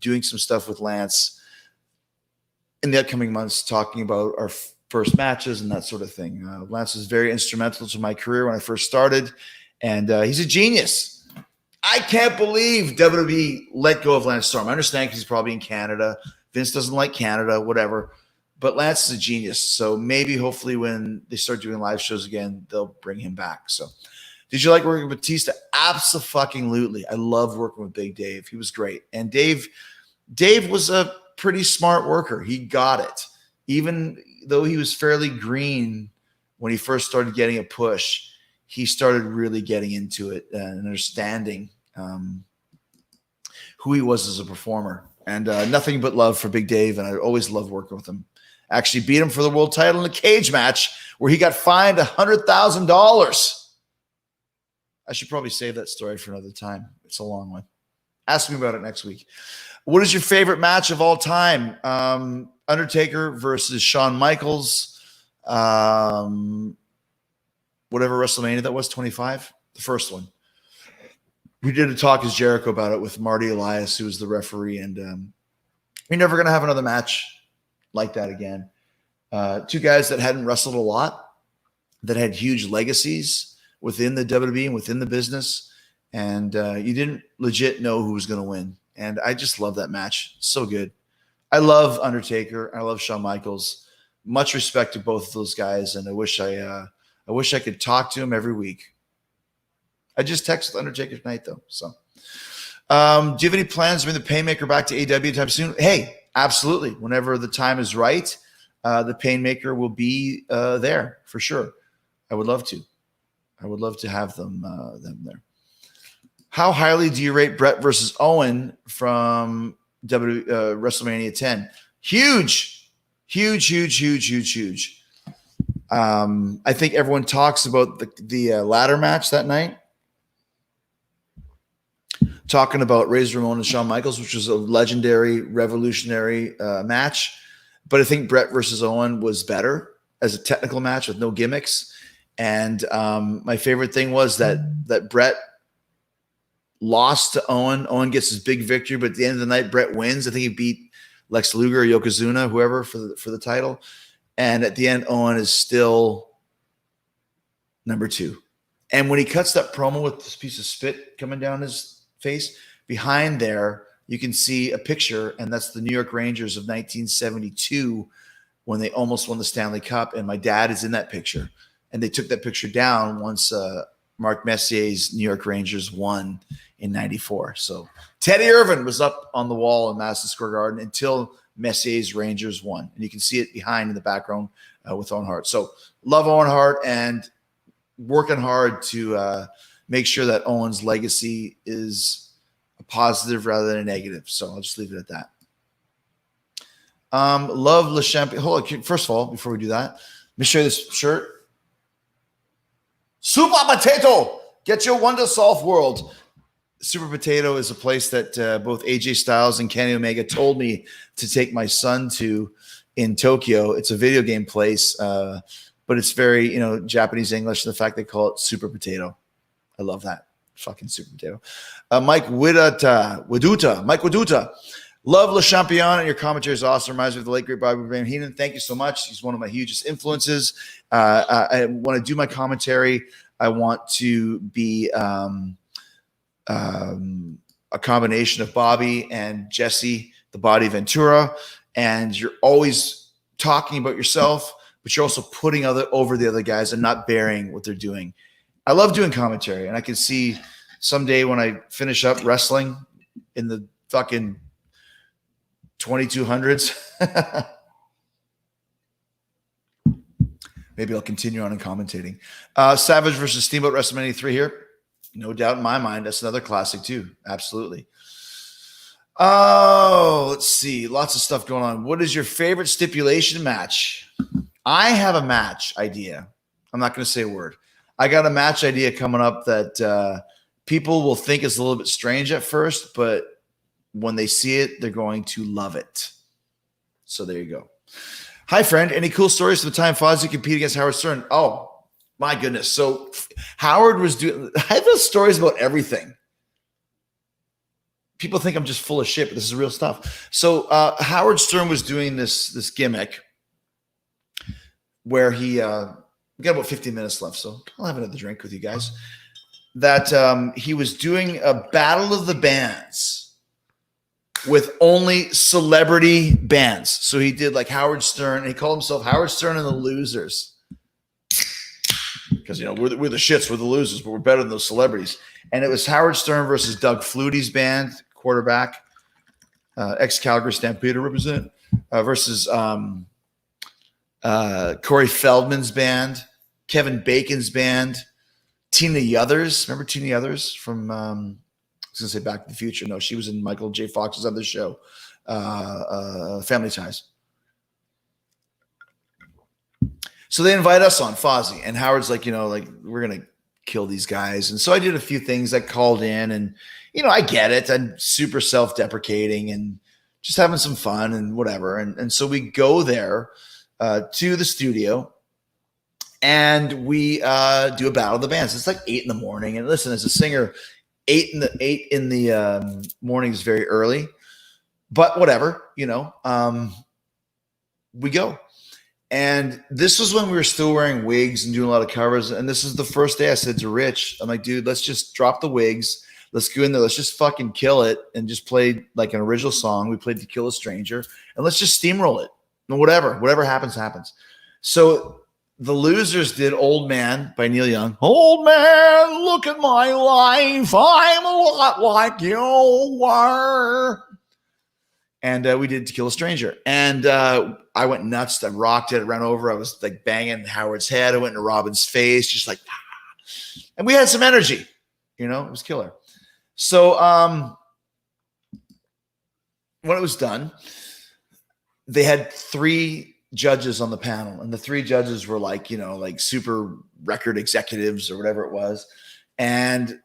doing some stuff with Lance in the upcoming months, talking about our first matches and that sort of thing. Lance was very instrumental to my career when I first started, and he's a genius. I can't believe WWE let go of Lance Storm. I understand because he's probably in Canada. Vince doesn't like Canada, whatever. But Lance is a genius. So maybe, hopefully, when they start doing live shows again, they'll bring him back. So did you like working with Batista? Abso-fucking-lutely. I loved working with Big Dave. He was great. And Dave was a pretty smart worker. He got it. Even though he was fairly green when he first started getting a push, he started really getting into it and understanding who he was as a performer. And nothing but love for Big Dave, and I always loved working with him. Actually beat him for the world title in a cage match where he got fined $100,000. I should probably save that story for another time. It's a long one. Ask me about it next week. What is your favorite match of all time? Undertaker versus Shawn Michaels. Whatever WrestleMania that was, 25, the first one. We did a Talk as Jericho about it with Marty Elias, who was the referee, and you're never going to have another match like that again. 2 guys that hadn't wrestled a lot, that had huge legacies within the WWE and within the business, and you didn't legit know who was going to win. And I just love that match. So good. I love Undertaker. I love Shawn Michaels. Much respect to both of those guys, and I wish I could talk to him every week. I just texted Undertaker tonight, though. So, do you have any plans to bring the Painmaker back to AEW anytime soon? Hey, absolutely. Whenever the time is right, the Painmaker will be there for sure. I would love to. I would love to have them there. How highly do you rate Brett versus Owen from WrestleMania 10? Huge. I think everyone talks about the ladder match that night. Talking about Razor Ramon and Shawn Michaels, which was a legendary, revolutionary match. But I think Brett versus Owen was better as a technical match with no gimmicks. And my favorite thing was that Brett lost to Owen. Owen gets his big victory, but at the end of the night, Brett wins. I think he beat Lex Luger or Yokozuna, whoever, for the title. And at the end, Owen is still number 2. And when he cuts that promo with this piece of spit coming down his face, behind there, you can see a picture, and that's the New York Rangers of 1972 when they almost won the Stanley Cup. And my dad is in that picture. And they took that picture down once Mark Messier's New York Rangers won in 94. So Teddy Irvin was up on the wall in Madison Square Garden until Messier's Rangers won. And you can see it behind in the background with Owen Hart. So love Owen Hart and working hard to make sure that Owen's legacy is a positive rather than a negative. So I'll just leave it at that. Love Le Champion. Hold on. First of all, before we do that, let me show you this shirt. Super Potato. Get your Wonder Soft World. Super Potato is a place that both AJ Styles and Kenny Omega told me to take my son to in Tokyo. It's a video game place, but it's very, Japanese English. The fact they call it Super Potato. I love that. Fucking Super Potato. Mike Waduta. Love Le Champion, and your commentary is awesome. Reminds me of the late great Bobby Van Heenan. Thank you so much. He's one of my hugest influences. I want to do my commentary. I want to be a combination of Bobby and Jesse, the Body Ventura. And you're always talking about yourself, but you're also putting over the other guys and not burying what they're doing. I love doing commentary, and I can see someday when I finish up wrestling in the fucking 2200s. Maybe I'll continue on in commentating. Savage versus Steamboat WrestleMania 3 here. No doubt in my mind. That's another classic too. Absolutely. Oh, let's see. Lots of stuff going on. What is your favorite stipulation match? I have a match idea. I'm not going to say a word. I got a match idea coming up that people will think is a little bit strange at first, but when they see it, they're going to love it. So there you go. Hi, friend. Any cool stories from the time Fozzy competed against Howard Stern? Oh, my goodness. So Howard was doing – I have those stories about everything. People think I'm just full of shit, but this is real stuff. So Howard Stern was doing this gimmick where he we got about 15 minutes left, so I'll have another drink with you guys. That he was doing a battle of the bands with only celebrity bands. So he did like Howard Stern, and he called himself Howard Stern and the Losers. Because, we're the shits, we're the losers, but we're better than those celebrities. And it was Howard Stern versus Doug Flutie's band, quarterback, ex-Calgary Stampeder represent, versus Corey Feldman's band, Kevin Bacon's band, Tina Yothers. Remember Tina Yothers from I was going to say Back to the Future. No, she was in Michael J. Fox's other show, Family Ties. So they invite us on, Fozzy, and Howard's like, we're going to kill these guys. And so I did a few things. I called in, and, I get it. I'm super self-deprecating and just having some fun and whatever. And so we go there to the studio, and we do a battle of the bands. It's like 8 in the morning. And listen, as a singer, 8 in the morning is very early, but whatever, we go. And this was when we were still wearing wigs and doing a lot of covers. And this is the first day I said to Rich, I'm like, dude, let's just drop the wigs. Let's go in there. Let's just fucking kill it and just play like an original song. We played To Kill a Stranger, and let's just steamroll it. And whatever happens, happens. So the Losers did Old Man by Neil Young. Old man, look at my life. I'm a lot like you were. And we did To Kill a Stranger. And I went nuts. I rocked it. I ran over. I was like banging Howard's head. I went into Robin's face, just like, ah. And we had some energy. It was killer. So when it was done, they had 3 judges on the panel, and the 3 judges were like, like super record executives or whatever it was. And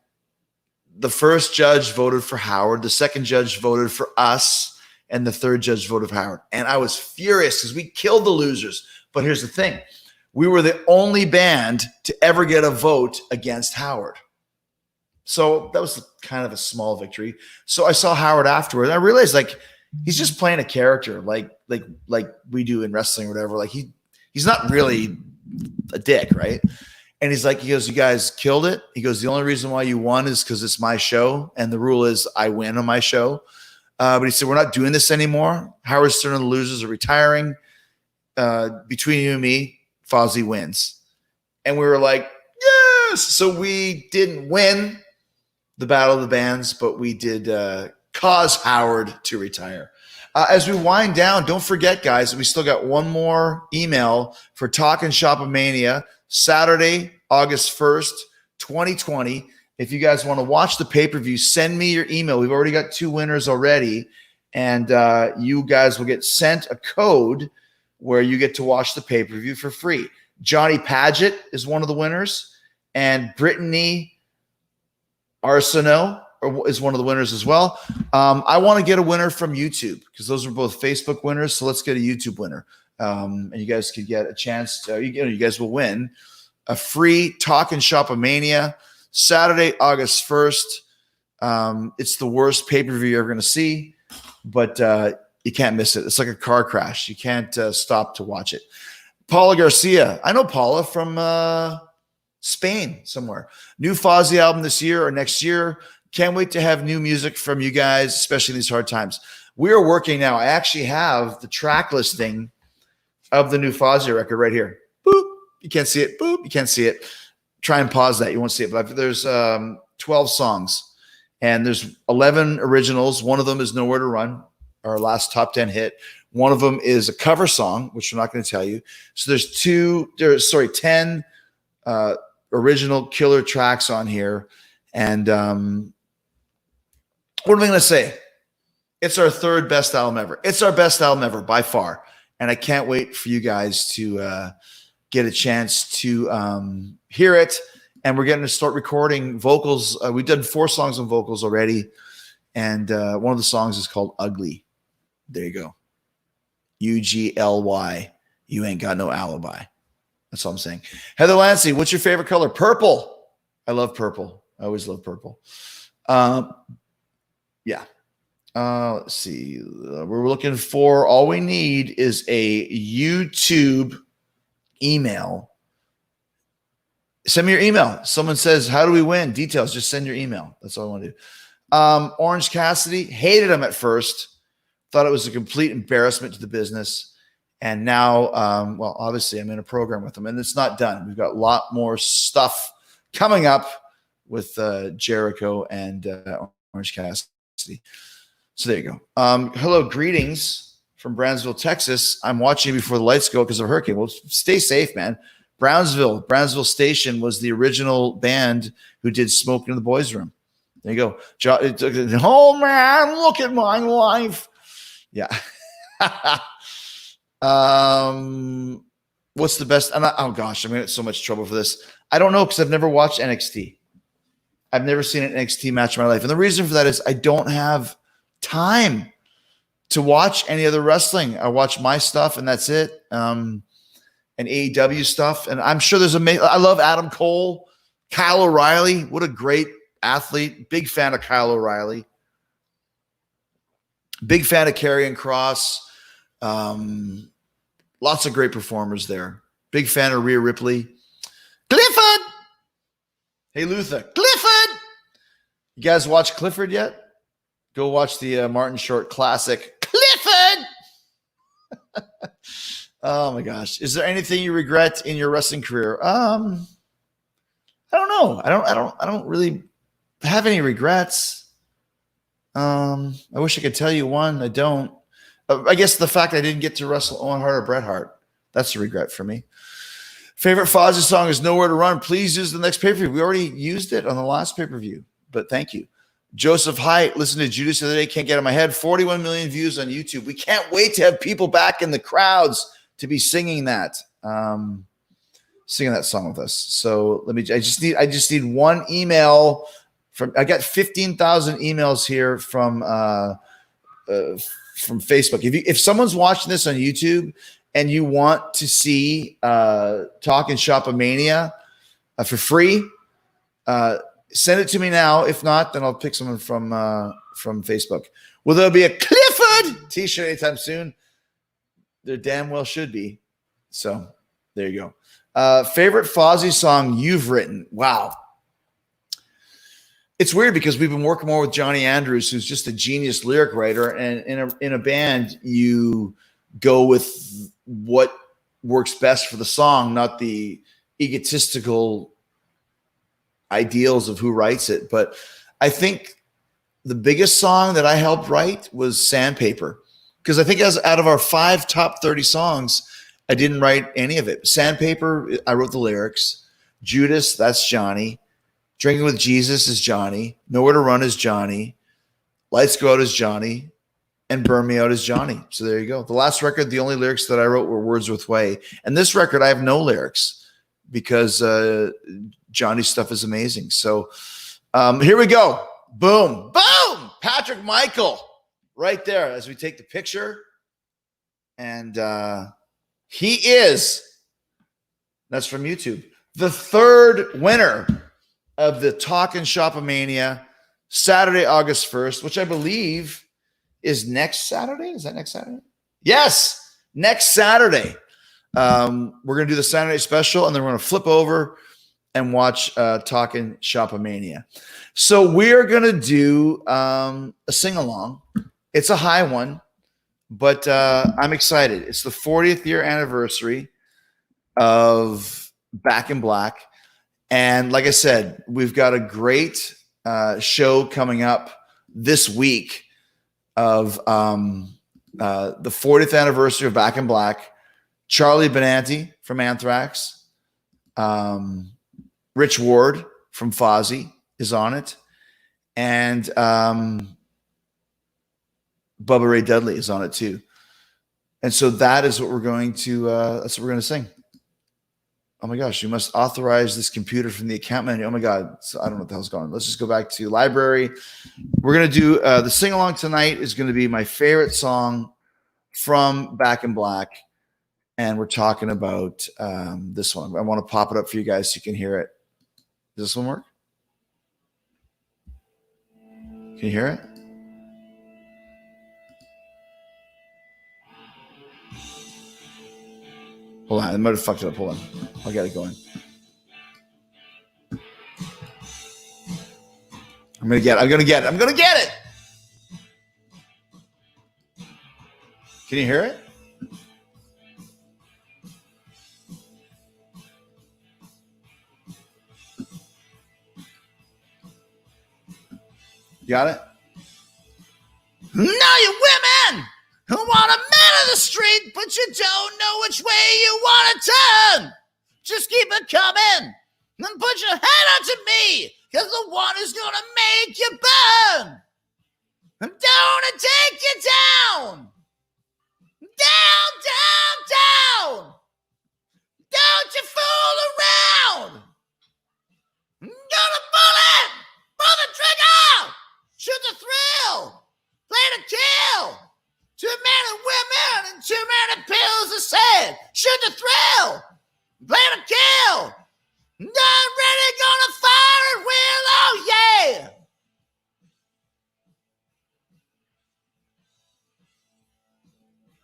the first judge voted for Howard. The second judge voted for us. And the third judge voted for Howard. And I was furious because we killed the Losers. But here's the thing. We were the only band to ever get a vote against Howard. So that was kind of a small victory. So I saw Howard afterward. And I realized he's just playing a character like we do in wrestling or whatever. Like he's not really a dick, right? And he's like, he goes, you guys killed it. He goes, the only reason why you won is because it's my show. And the rule is I win on my show. But he said, we're not doing this anymore. Howard Stern and the Losers are retiring. Between you and me, Fozzy wins. And we were like, yes. So we didn't win the Battle of the Bands, but we did cause Howard to retire. As we wind down, don't forget, guys, we still got one more email for Talkin' Shopomania, Saturday, August 1st, 2020. If you guys want to watch the pay-per-view, send me your email. We've already got 2 winners already, and you guys will get sent a code where you get to watch the pay-per-view for free. Johnny Paget is one of the winners, and Brittany Arsenault is one of the winners as well. I want to get a winner from YouTube because those are both Facebook winners. So let's get a YouTube winner. And you guys could get a chance to, you guys will win a free Talkin' Shopomania Saturday, August 1st. It's the worst pay-per-view you're ever going to see, but you can't miss it. It's like a car crash. You can't stop to watch it. Paula Garcia. I know Paula from Spain somewhere. New Fozzy album this year or next year. Can't wait to have new music from you guys, especially in these hard times. We are working now. I actually have the track listing of the new Fozzy record right here. Boop. You can't see it. Boop. You can't see it. Try and pause that. You won't see it. But there's 12 songs. And there's 11 originals. One of them is Nowhere to Run, our last top 10 hit. One of them is a cover song, which I'm not going to tell you. So there's 10 original killer tracks on here. And what am I going to say? It's our 3rd best album ever. It's our best album ever by far. And I can't wait for you guys to get a chance to hear it. And we're going to start recording vocals. We've done 4 songs on vocals already. And one of the songs is called Ugly. There you go. UGLY. You ain't got no alibi. That's all I'm saying. Heather Lancey, what's your favorite color? Purple. I love purple. I always love purple. Yeah. Let's see. We're looking for, all we need is a YouTube email. Send me your email. Someone says, how do we win? Details. Just send your email. That's all I want to do. Orange Cassidy, hated him at first. Thought it was a complete embarrassment to the business. And now, well, obviously I'm in a program with him and it's not done. We've got a lot more stuff coming up with Jericho and Orange Cassidy. So there you go. Hello, greetings from Brownsville, Texas. I'm watching before the lights go because of a hurricane. Well, stay safe, man. Brownsville Station was the original band who did Smoke in the Boys Room. There you go. Oh, man, look at my life. Yeah. What's the best? Oh, gosh, I'm in so much trouble for this. I don't know because I've never watched NXT. I've never seen an NXT match in my life. And the reason for that is I don't have time to watch any other wrestling. I watch my stuff and that's it. And AEW stuff. And I'm sure there's I love Adam Cole, Kyle O'Reilly. What a great athlete. Big fan of Kyle O'Reilly. Big fan of Karrion Kross. Lots of great performers there. Big fan of Rhea Ripley. Clifford! Hey, Luther. Clifford! You guys watch Clifford yet? Go watch the Martin Short classic. Clifford! Oh, my gosh. Is there anything you regret in your wrestling career? I don't know. I don't really have any regrets. I wish I could tell you one. I don't. I guess the fact I didn't get to wrestle Owen Hart or Bret Hart. That's a regret for me. Favorite Fozzy song is Nowhere to Run. Please use the next pay-per-view. We already used it on the last pay-per-view, but thank you. Joseph Height, listen to Judas the other day. Can't get in my head. 41 million views on YouTube. We can't wait to have people back in the crowds to be singing that. Singing that song with us. So I just need one email from, I got 15,000 emails here from Facebook. If someone's watching this on YouTube and you want to see Talkin' Shopomania for free, send it to me now. If not, then I'll pick someone from Facebook. Will there be a Clifford t-shirt anytime soon? There damn well should be. So there you go. Favorite Fozzy song you've written? Wow. It's weird because we've been working more with Johnny Andrews, who's just a genius lyric writer. And in a band, you go with what works best for the song, not the egotistical ideals of who writes it. But I think the biggest song that I helped write was Sandpaper, because I think as out of our 5 top 30 songs, I didn't write any of it. Sandpaper, I wrote the lyrics. Judas, that's Johnny. Drinking with Jesus is Johnny. Nowhere to Run is Johnny. Lights Go Out is Johnny. And Burn Me Out is Johnny. So there you go. The last record, the only lyrics that I wrote were Wordsworth Way. And this record, I have no lyrics because Johnny's stuff is amazing. So here we go. Boom. Boom. Patrick Michael right there as we take the picture. And he is, that's from YouTube, the 3rd winner of the Talkin' Shopomania, Saturday, August 1st, which I believe is next Saturday. Is that next Saturday? Yes, next Saturday. We're going to do the Saturday special, and then we're going to flip over and watch Talkin' Shopomania. So we're going to do a sing-along. It's a high one, but I'm excited. It's the 40th year anniversary of Back in Black. And like I said, we've got a great show coming up this week of the 40th anniversary of Back in Black. Charlie Benanti from Anthrax, Rich Ward from Fozzy is on it, and Bubba Ray Dudley is on it too. And so that is what we're going to that's what we're going to sing. Oh my gosh, you must authorize this computer from the account menu. Oh my God. So I don't know what the hell's going on. Let's just go back to library. We're going to do the sing along tonight is going to be my favorite song from Back in Black. And we're talking about this one. I want to pop it up for you guys so you can hear it. Does this one work? Can you hear it? Hold on, I might have fucked it up. Hold on. I'll get it going. I'm gonna get it. Can you hear it? You got it? Now you women who want a man of the street, but you don't know which way you want to turn. Just keep it coming. Then put your head out to me, because the one who's going to make you burn. I'm down to take you down. Down, down, down. Don't you fool around. I'm gonna bullet. Pull the trigger. Shoot the thrill. Play the kill. Too many women and too many pills are said. Shoot the thrill. Play the kill. Not ready, gonna fire at will. Oh yeah.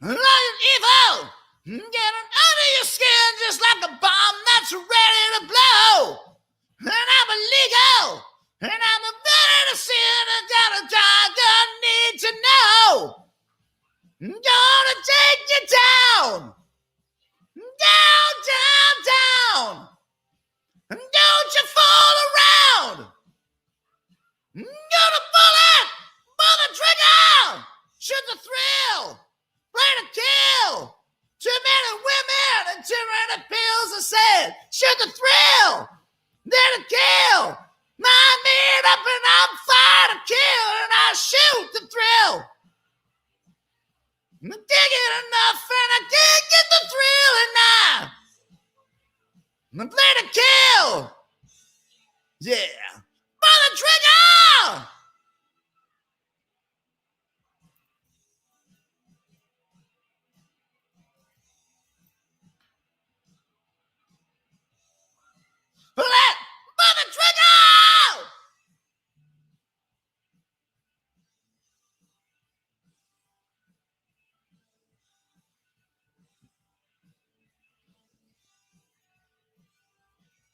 Like evil. Getting under your skin just like a bomb that's ready to blow. And I'm illegal. And I'm a better sin and got a dog need to know. I'm gonna take you down. Down, down, down. And don't you fall around. I'm gonna pull the trigger. Shoot the thrill. Play to kill. Too many women and too many pills are said. Shoot the thrill. Then to kill. My man up and I'm fire to kill. And I shoot the thrill. I can't get enough and I can't get the thrill enough. I play to kill. Yeah. Pull the trigger. Pull it! Pull the trigger!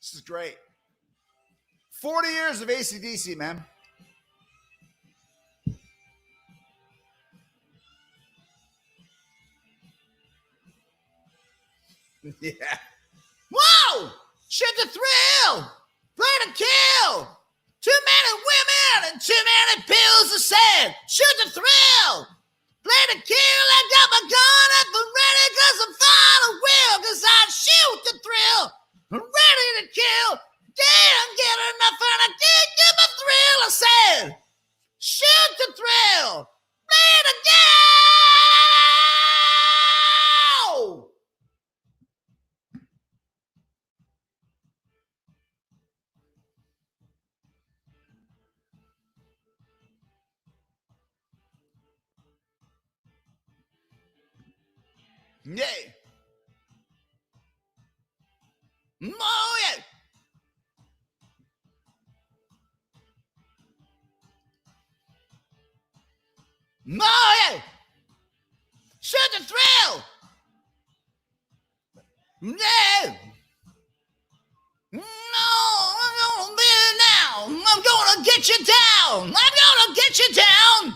This is great. 40 years of AC/DC, man. Yeah. Whoa! Shoot the thrill! Play to kill! Too many women and too many pills to send. Shoot the thrill! Play to kill! I got my gun at the ready cause I'm fine a will cause I shoot the thrill! I'm ready to kill! Can't get enough and I can't get my thrill, I said! Shoot the thrill! Play to kill! Yay! Oh, yeah! Oh, yeah! Shoot the thrill! Yeah! No, I'm gonna be it now! I'm gonna get you down! I'm gonna get you down!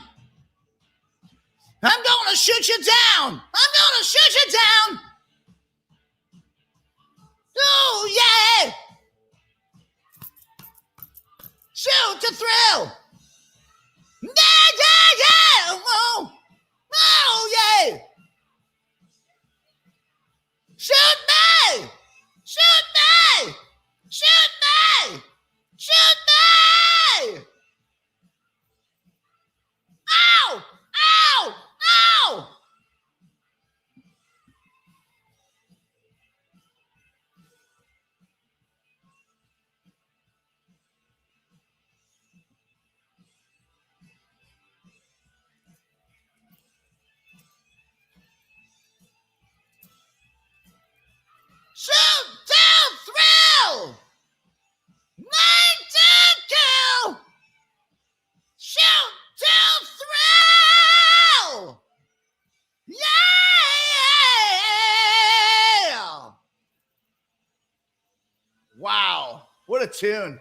I'm gonna shoot you down! I'm gonna shoot you down! Oh, yeah! Shoot the thrill! Yeah, yeah, yeah! Oh, oh yeah! Shoot me! Shoot me! Shoot me! Shoot me! Ow! Ow! Ow! Shoot to thrill! Make to kill! Shoot to thrill! Yeah! Wow, what a tune.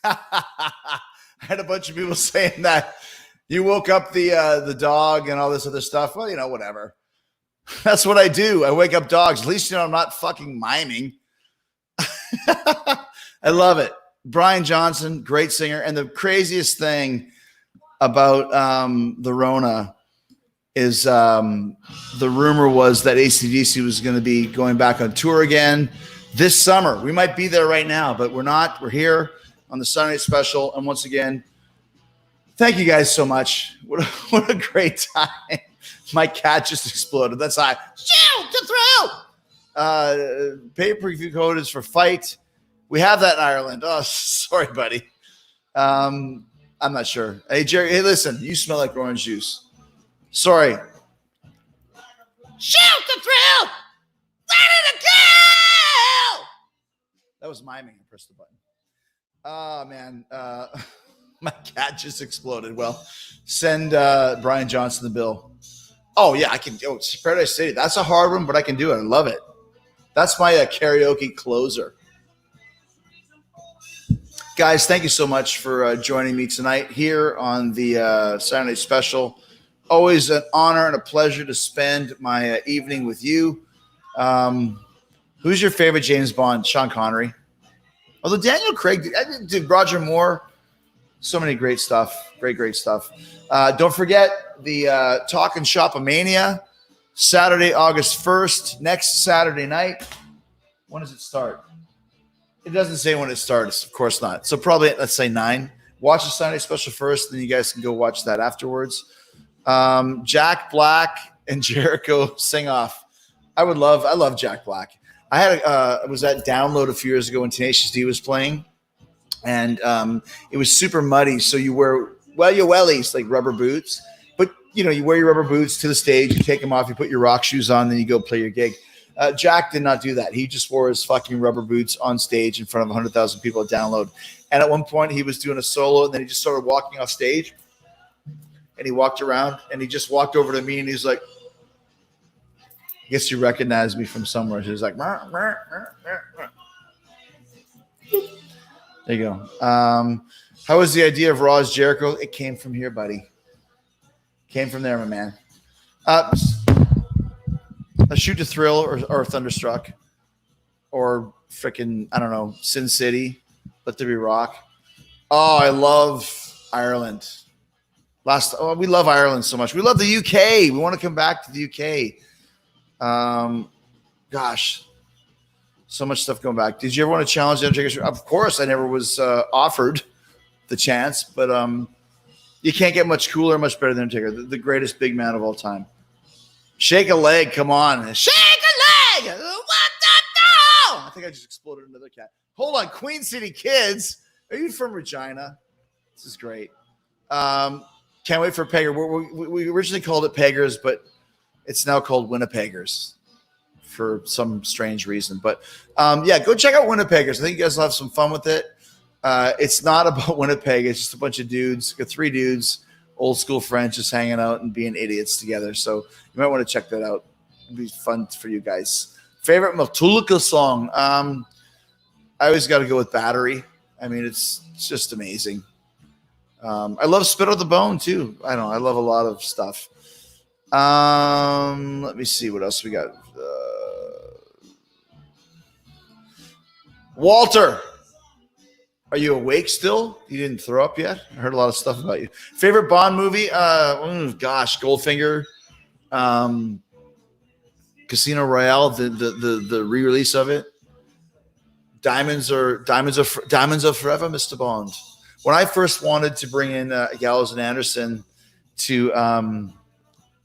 I had a bunch of people saying that you woke up the dog and all this other stuff. Well, you know, whatever. That's what I do. I wake up dogs. At least, you know, I'm not fucking miming. I love it. Brian Johnson, great singer. And the craziest thing about the Rona is the rumor was that AC/DC was going to be going back on tour again this summer. We might be there right now, but we're not. We're here on the Sunday special. And once again, thank you guys so much. What a great time. My cat just exploded. That's high. Shoot to thrill. Pay-per-view code is for Fight. We have that in Ireland. Oh, sorry, buddy. I'm not sure. Hey, Jerry. Hey, listen. You smell like orange juice. Sorry. Shoot the thrill. Ready to kill. That was miming. I pressed the button. Oh, man. My cat just exploded. Well, send Brian Johnson the bill. Oh, yeah, I can. Oh, it's Paradise City. That's a hard one, but I can do it. I love it. That's my karaoke closer. Guys, thank you so much for joining me tonight here on the Saturday special. Always an honor and a pleasure to spend my evening with you. Who's your favorite James Bond? Sean Connery. Although Daniel Craig did Roger Moore. So many great stuff. Great stuff. Don't forget the Talk and Shop-A-Mania, Saturday, August 1st, next Saturday night. When does it start? It doesn't say when it starts. Of course not. So probably, let's say 9. Watch the Sunday special first, then you guys can go watch that afterwards. Jack Black and Jericho sing off. I love Jack Black. I was at Download a few years ago when Tenacious D was playing. And it was super muddy, so you wear your wellies, like rubber boots. But you know, you wear your rubber boots to the stage, you take them off, you put your rock shoes on, then you go play your gig. Jack did not do that. He just wore his fucking rubber boots on stage in front of 100,000 people at Download. And at one point, he was doing a solo, and then he just started walking off stage. And he walked around, and he just walked over to me, and he's like, guess you recognized me from somewhere. She was like, "Mer, mer, mer, mer, mer." There you go. How was the idea of Raw's Jericho? It came from here, buddy. Came from there, my man. A Shoot to Thrill or Thunderstruck or freaking, I don't know, Sin City, Let There Be Rock. Oh, I love Ireland. We love Ireland so much. We love the UK. We want to come back to the UK. Gosh, so much stuff going back. Did you ever want to challenge the Undertaker? Of course, I never was offered the chance, but you can't get much cooler, much better than Undertaker, the greatest big man of all time. Shake a leg, come on. Shake a leg! What the hell? I think I just exploded another cat. Hold on, Queen City Kids. Are you from Regina? This is great. Can't wait for Pegger. We originally called it Peggers, but it's now called Winnipeggers for some strange reason. But yeah, go check out Winnipeggers. I think you guys will have some fun with it. It's not about Winnipeg. It's just a bunch of dudes, 3 dudes, old school friends, just hanging out and being idiots together. So you might want to check that out. It'll be fun for you guys. Favorite Metallica song? I always got to go with Battery. I mean, it's just amazing. I love Spit Out the Bone too. I love a lot of stuff. Let me see what else we got. Walter, are you awake still? You didn't throw up yet? I heard a lot of stuff about you. Favorite Bond movie? Gosh, Goldfinger, Casino Royale, the re-release of it. Diamonds of Forever, Mr. Bond. When I first wanted to bring in Gallows and Anderson to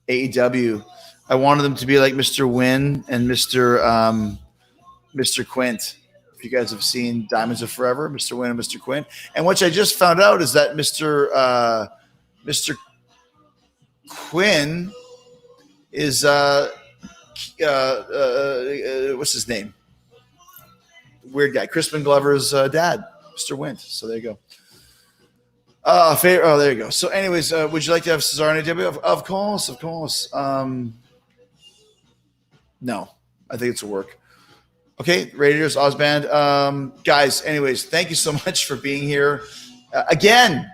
AEW, I wanted them to be like Mr. Wynn and Mr. Quint. If you guys have seen Diamonds of Forever, Mr. Wynn and Mr. Quint. And what I just found out is that Mr. Quinn is what's his name? Weird guy. Crispin Glover's dad, Mr. Wint. So there you go. There you go. So, anyways, would you like to have Cesaro and AEW? Of course. No, I think it's a work. Okay, Raiders, Ozband. Guys, anyways, thank you so much for being here. Again,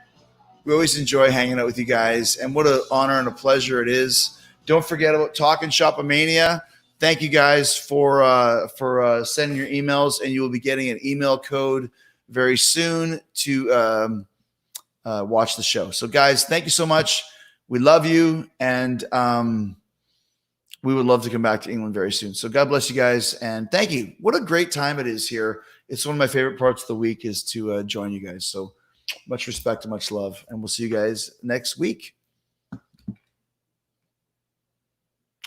we always enjoy hanging out with you guys, and what an honor and a pleasure it is. Don't forget about Talking Shopomania. Thank you guys for sending your emails, and you will be getting an email code very soon to watch the show. So, guys, thank you so much. We love you, and we would love to come back to England very soon. So God bless you guys, and thank you. What a great time it is here. It's one of my favorite parts of the week is to join you guys. So much respect and much love, and we'll see you guys next week.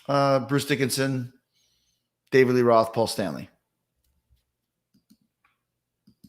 Bruce Dickinson, David Lee Roth, Paul Stanley.